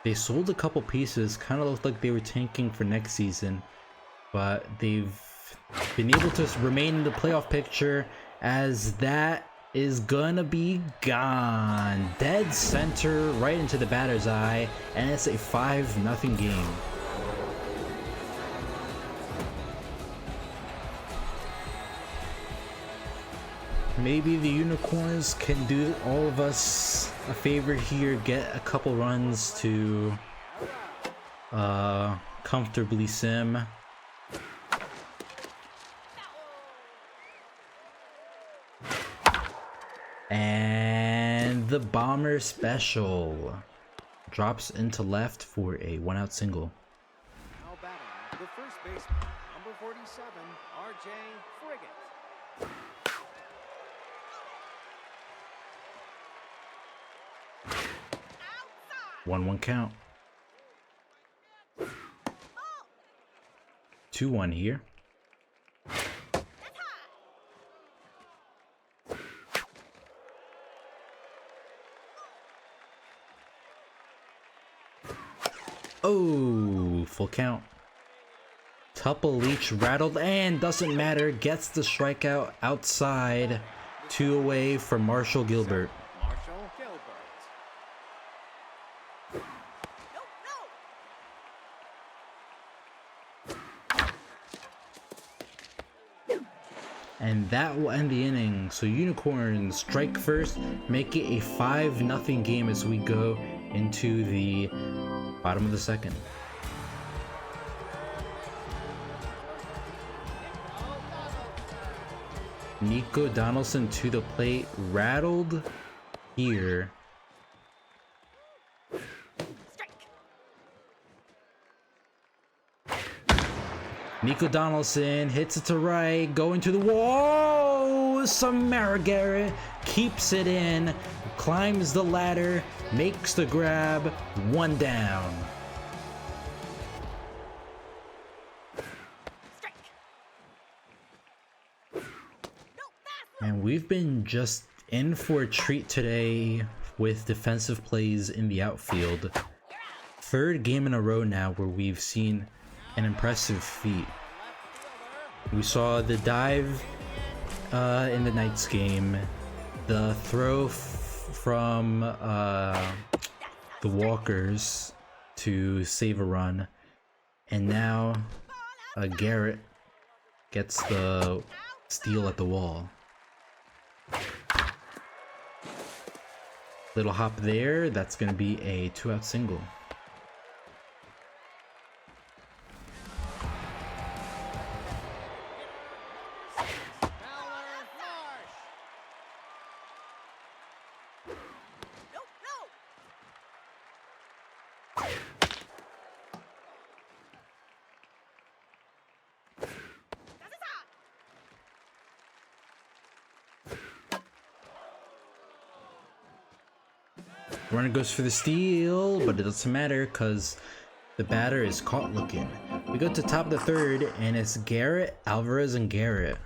They sold a couple pieces. Kind of looked like they were tanking for next season, but they've been able to remain in the playoff picture, as that is gonna be gone. Dead center, right into the batter's eye, and it's a 5-0 game. Maybe the Unicorns can do all of us a favor here, get a couple runs to comfortably sim. And the Bomber special drops into left for a 1-out single. Now batting, the first baseman, number 47, RJ Frigate. 1-1 count. 2-1 here. Oh, full count. Tuple Leach rattled and doesn't matter. Gets the strikeout outside. 2 away for Marshall Gilbert. Marshall Gilbert. And that will end the inning. So Unicorns strike first, make it a 5-0 game as we go into the bottom of the second. Nico Donaldson to the plate, rattled here. Nico Donaldson hits it to right, going to the wall. Samara Garrett keeps it in, climbs the ladder, makes the grab, 1 down. And we've been just in for a treat today with defensive plays in the outfield. 3rd game in a row now where we've seen an impressive feat. We saw the dive in the Knights game, the throw from the Walkers to save a run, and now Garrett gets the steal at the wall. Little hop there, that's going to be a 2-out single. Runner goes for the steal, but it doesn't matter because the batter is caught looking. We go to top of the 3rd, and it's Garrett, Alvarez, and Garrett.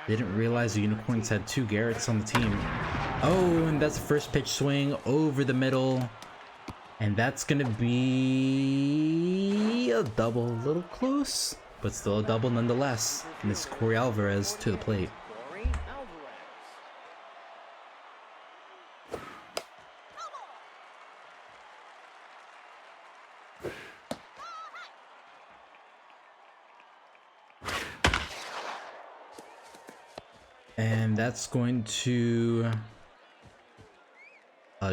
Didn't realize the Unicorns had 2 Garretts on the team. Oh, and that's the first pitch swing over the middle. And that's going to be a double. A little close, but still a double nonetheless. And it's Corey Alvarez to the plate. And that's going to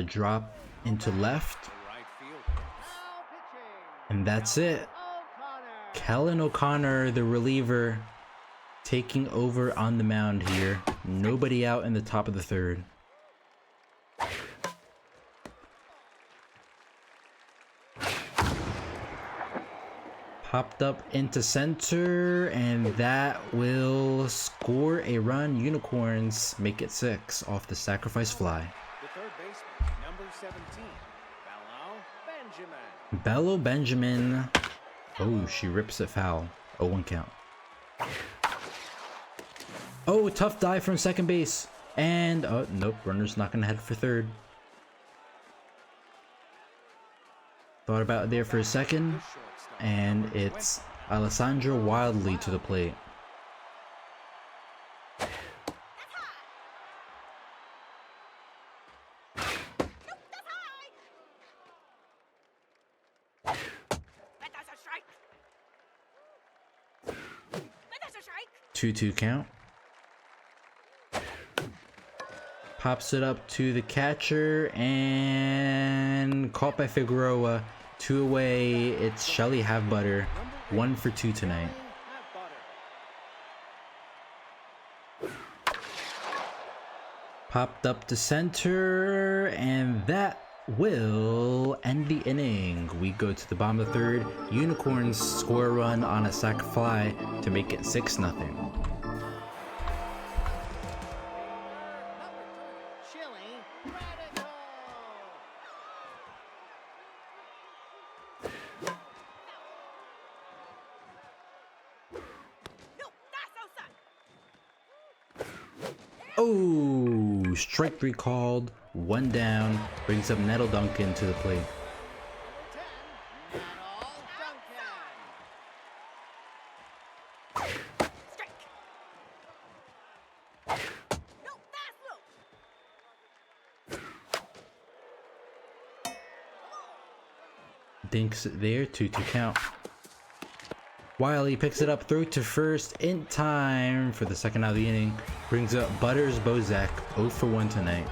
drop into left. And that's it. Kellen O'Connor, the reliever, taking over on the mound here. Nobody out in the top of the 3rd. Popped up into center, and that will score a run. Unicorns make it 6 off the sacrifice fly. The 3rd baseman, number 17, Benjamin. Bello Benjamin. Oh, she rips it foul. 0-1 count. Oh, tough dive from second base. And, oh, nope, runner's not going to head for 3rd. Thought about it there for a second. And it's Alessandro Wildly to the plate. Two count. Pops it up to the catcher and caught by Figueroa. 2 away. It's Shelly Halfbutter. 1 for 2 tonight. Popped up to center, and that will end the inning. We go to the bottom of the 3rd. Unicorns score a run on a sac fly to make it 6-0. Oh, strike 3 called, 1 down, brings up Nettle Duncan to the plate. Dinks it there, 2-2 count. Wiley picks it up, throw to first in time for the 2nd out of the inning. Brings up Butters Bozak, 0 for 1 tonight.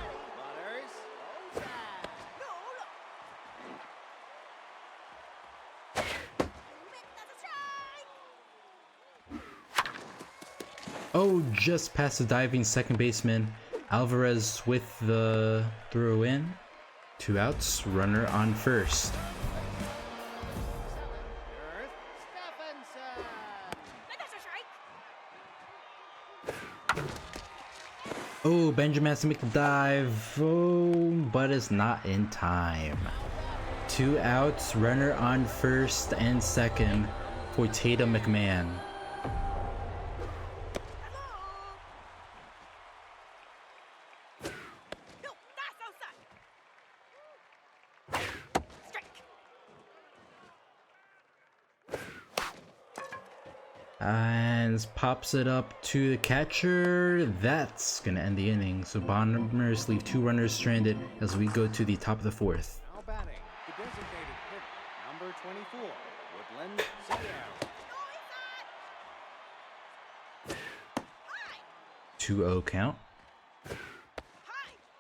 Oh, just past the diving second baseman. Alvarez with the throw in. 2 outs, runner on first. Oh, Benjamin has to make the dive. Oh, but it's not in time. 2 outs, runner on first and second for Tatum McMahon. And pops it up to the catcher. That's gonna end the inning. So Bombers leave 2 runners stranded as we go to the top of the 4th. Now batting, the designated hitter, number 24, Woodland Sierra. 2-0 count.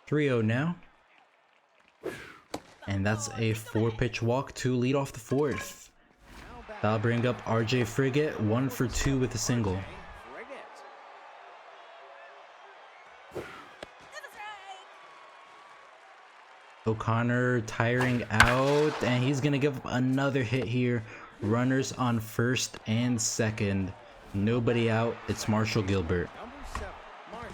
3-0 now. And that's a 4-pitch walk to lead off the 4th. That'll bring up RJ Frigate, 1 for 2 with a single. O'Connor tiring out, and he's gonna give up another hit here. Runners on first and second. Nobody out. It's Marshall Gilbert. Number 7, Marshall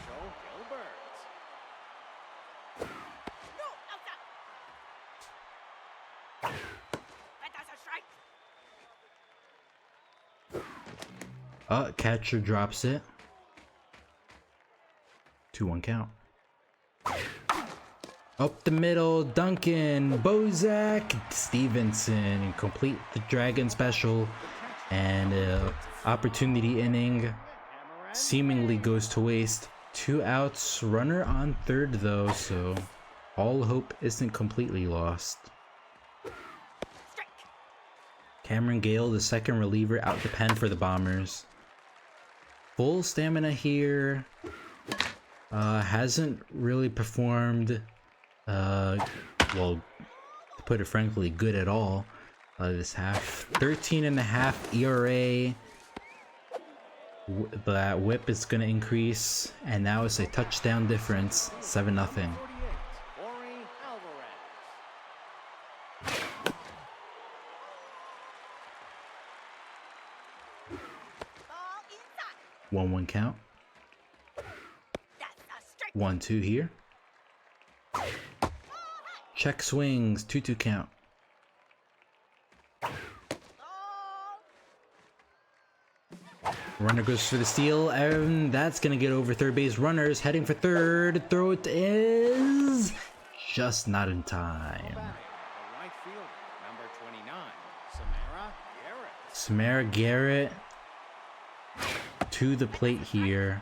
Gilbert. Catcher drops it. 2-1 count. Up the middle, Duncan, Bozak, Stevenson complete the Dragon special, and opportunity inning seemingly goes to waste. 2 outs, runner on third though, so all hope isn't completely lost. Cameron Gale, the second reliever, out the pen for the Bombers. Full stamina here. Hasn't really performed well, to put it frankly, good at all this half. 13.5 ERA. That whip is going to increase, and now it's a touchdown difference, 7-0. Alvarez. 1-1 count. 1-2 here. Check swings, 2-2 count. Runner goes for the steal, and that's gonna get over third base. Runners heading for third. Throw it is just not in time. The right fielder, number 29, Samara Garrett. Samara Garrett to the plate here.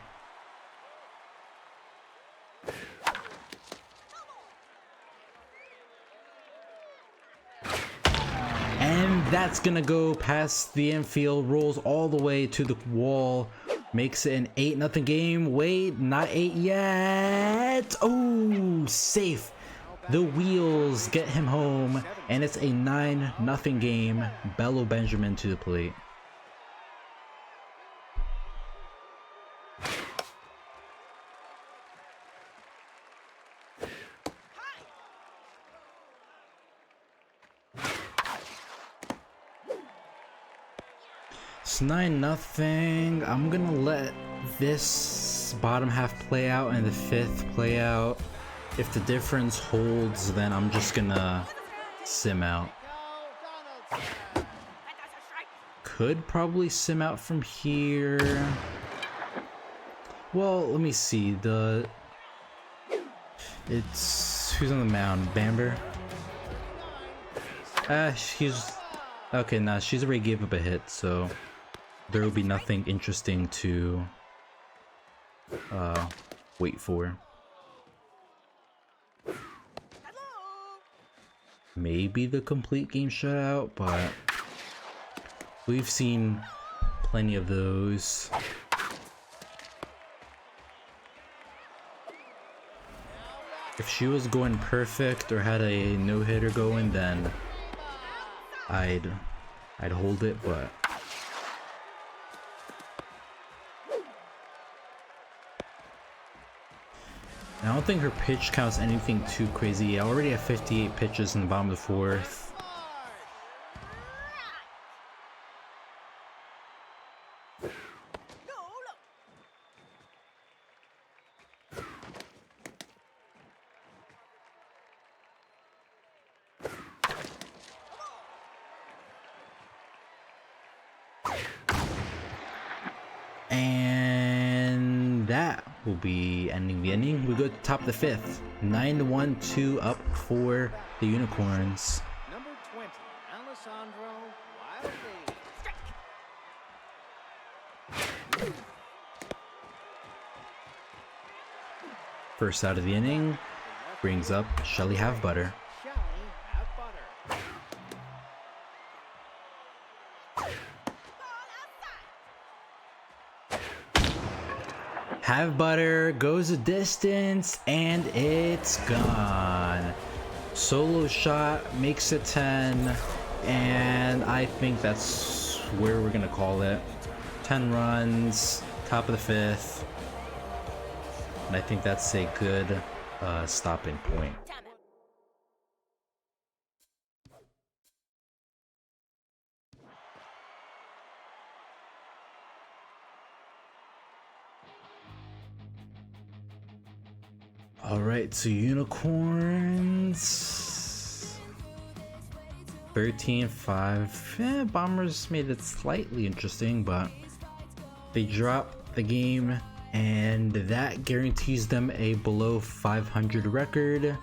And that's gonna go past the infield, rolls all the way to the wall, makes it an 8-0 game. Wait, not 8 yet. Oh, safe. The wheels get him home, and it's a 9-0 game. Bello Benjamin to the plate. It's 9-0. I'm gonna let this bottom half play out and the 5th play out. If the difference holds, then I'm just gonna sim out. Could probably sim out from here. Well, let me see. It's who's on the mound? Bamber? She's okay. Nah, she's already gave up a hit, so there will be nothing interesting to wait for. Maybe the complete game shutout, but we've seen plenty of those. If she was going perfect or had a no-hitter going, then I'd hold it, but I don't think her pitch count's anything too crazy. I already have 58 pitches in the bottom of the 4th. And that will be ending the inning. We go to top of the fifth. 9-1-2 up for the Unicorns. Number 20, Alessandro Wildly. First out of the inning brings up Shelly Have-Butter. Shelly Have-Butter. Have-Butter goes a distance and it's gone. Solo shot makes it 10, and I think that's where we're gonna call it. 10 runs, top of the fifth, and I think that's a good stopping point. All right, so Unicorns 13-5. Bombers made it slightly interesting, but they dropped the game, and that guarantees them a below 500 record.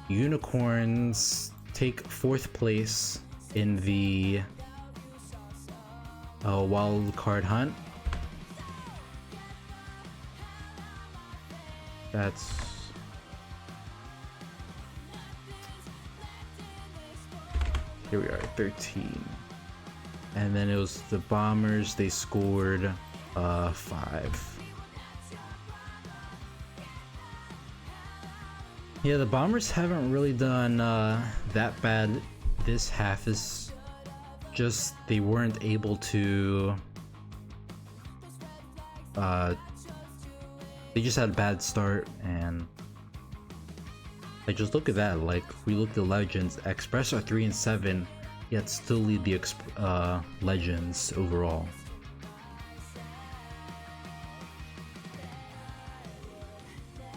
Unicorns take 4th place in the wild card hunt. That's here we are, 13. And then it was the Bombers, they scored 5. Yeah, the Bombers haven't really done that bad this half. Is just they weren't able to they just had a bad start, and like just look at that. Like we look at the Legends, Express are 3-7, yet still lead the Legends overall.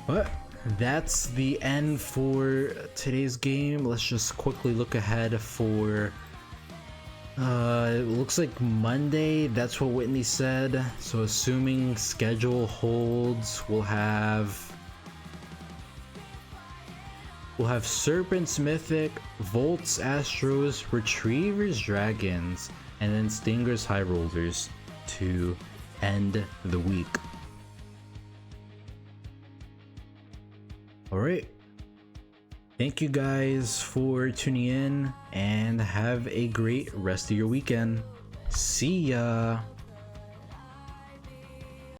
But that's the end for today's game. Let's just quickly look ahead for it looks like Monday. That's what Whitney said. So assuming schedule holds, we'll have Serpents Mythic, Volts Astros, Retrievers Dragons, and then Stingers High Rollers to end the week. Alright. Thank you guys for tuning in, and have a great rest of your weekend. See ya!